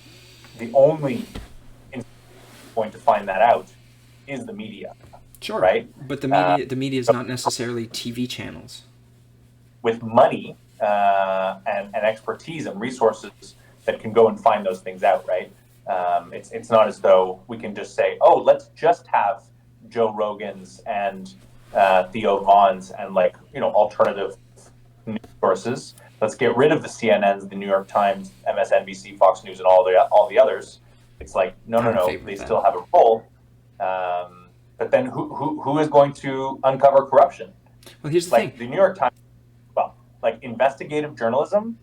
the only point to find that out is the media. Sure, right? But the media is not necessarily TV channels. With money and expertise and resources that can go and find those things out, right? It's not as though we can just say, oh, let's just have Joe Rogan's and Theo Vaughn's and alternative news sources. Let's get rid of the CNNs, the New York Times, MSNBC, Fox News, and all the others. It's like no. They still have a role. But then who is going to uncover corruption? Well, here's the thing. The New York Times, investigative journalism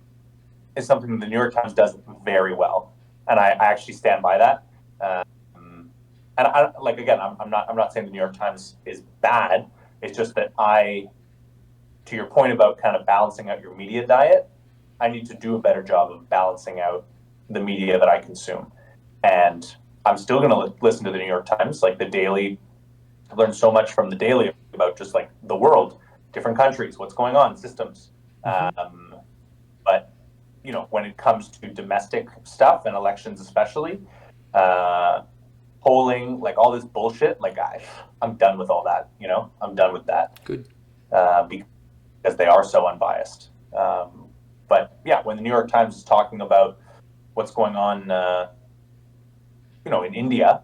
is something that the New York Times does very well, and I actually stand by that. And I'm not saying the New York Times is bad. It's just that to your point about kind of balancing out your media diet, I need to do a better job of balancing out the media that I consume. And I'm still going to listen to the New York Times, like the Daily. I've learned so much from the Daily about just like the world, different countries, what's going on, systems. Mm-hmm. But when it comes to domestic stuff and elections, especially polling, like all this bullshit, I'm done with all that. I'm done with that. Good. Because they are so unbiased. But yeah, when the New York Times is talking about what's going on, in India,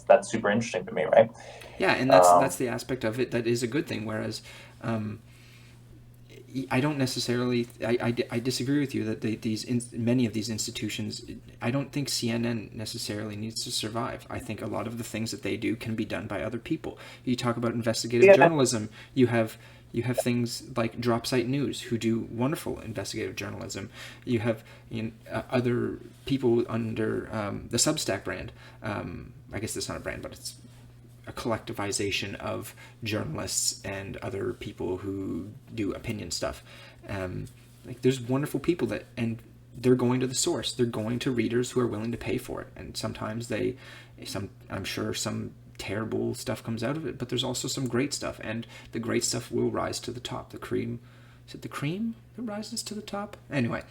that's super interesting to me, right? Yeah, and that's the aspect of it that is a good thing. Whereas, I don't necessarily. I disagree with you that many of these institutions. I don't think CNN necessarily needs to survive. I think a lot of the things that they do can be done by other people. You talk about investigative journalism. You have things like Dropsite News, who do wonderful investigative journalism. You have other people under the Substack brand. I guess that's not a brand, but it's a collectivization of journalists and other people who do opinion stuff. There's wonderful people and they're going to the source. They're going to readers who are willing to pay for it. And sometimes I'm sure some terrible stuff comes out of it, but there's also some great stuff, and the great stuff will rise to the top. Is it the cream that rises to the top? Anyway,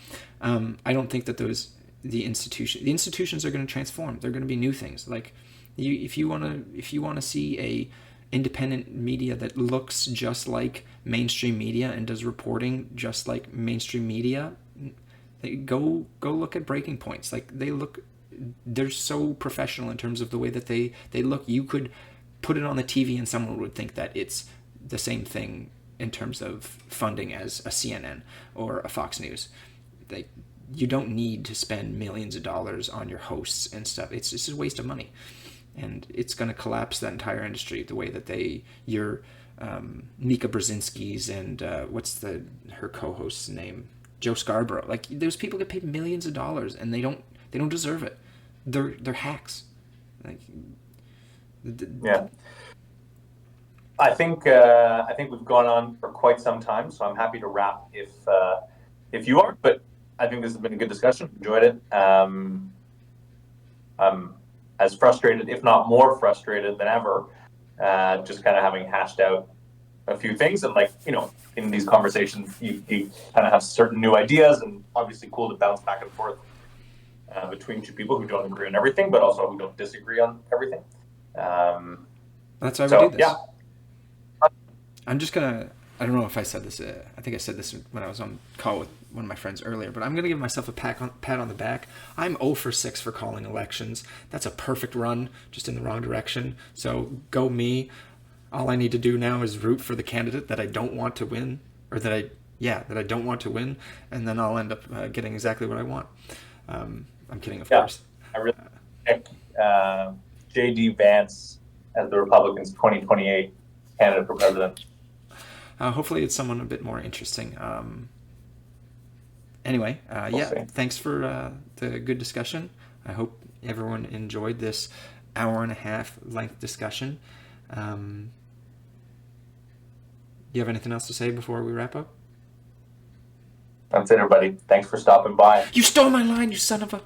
I don't think that the institutions are going to transform. They're going to be new things. Like if you want to see a independent media that looks just like mainstream media and does reporting just like mainstream media, go look at Breaking Points. They're so professional in terms of the way that they look. You could put it on the TV and someone would think that it's the same thing in terms of funding as a CNN or a Fox News. You don't need to spend millions of dollars on your hosts and stuff. It's just a waste of money, and it's going to collapse that entire industry. The way that your Mika Brzezinski's and what's her co-host's name, Joe Scarborough. Like, those people get paid millions of dollars and they don't deserve it. They're hacks. Like, yeah. I think we've gone on for quite some time, so I'm happy to wrap if you are. But I think this has been a good discussion. Enjoyed it. I'm as frustrated, if not more frustrated than ever, just kind of having hashed out a few things. And, like, in these conversations, you kind of have certain new ideas, and obviously cool to bounce back and forth between two people who don't agree on everything, but also who don't disagree on everything. That's why we do this. Yeah. I'm just gonna. I don't know if I said this. I think I said this when I was on call with one of my friends earlier, but I'm going to give myself a pat on the back. I'm 0 for 6 for calling elections. That's a perfect run, just in the wrong direction. So go me. All I need to do now is root for the candidate that I don't want to win, or that I don't want to win, and then I'll end up getting exactly what I want. I'm kidding, of course. I really think J.D. Vance as the Republicans' 2028 candidate for president. Hopefully it's someone a bit more interesting. Anyway, see. Thanks for the good discussion. I hope everyone enjoyed this hour and a half length discussion. Do you have anything else to say before we wrap up? That's it, everybody. Thanks for stopping by. You stole my line, you son of a...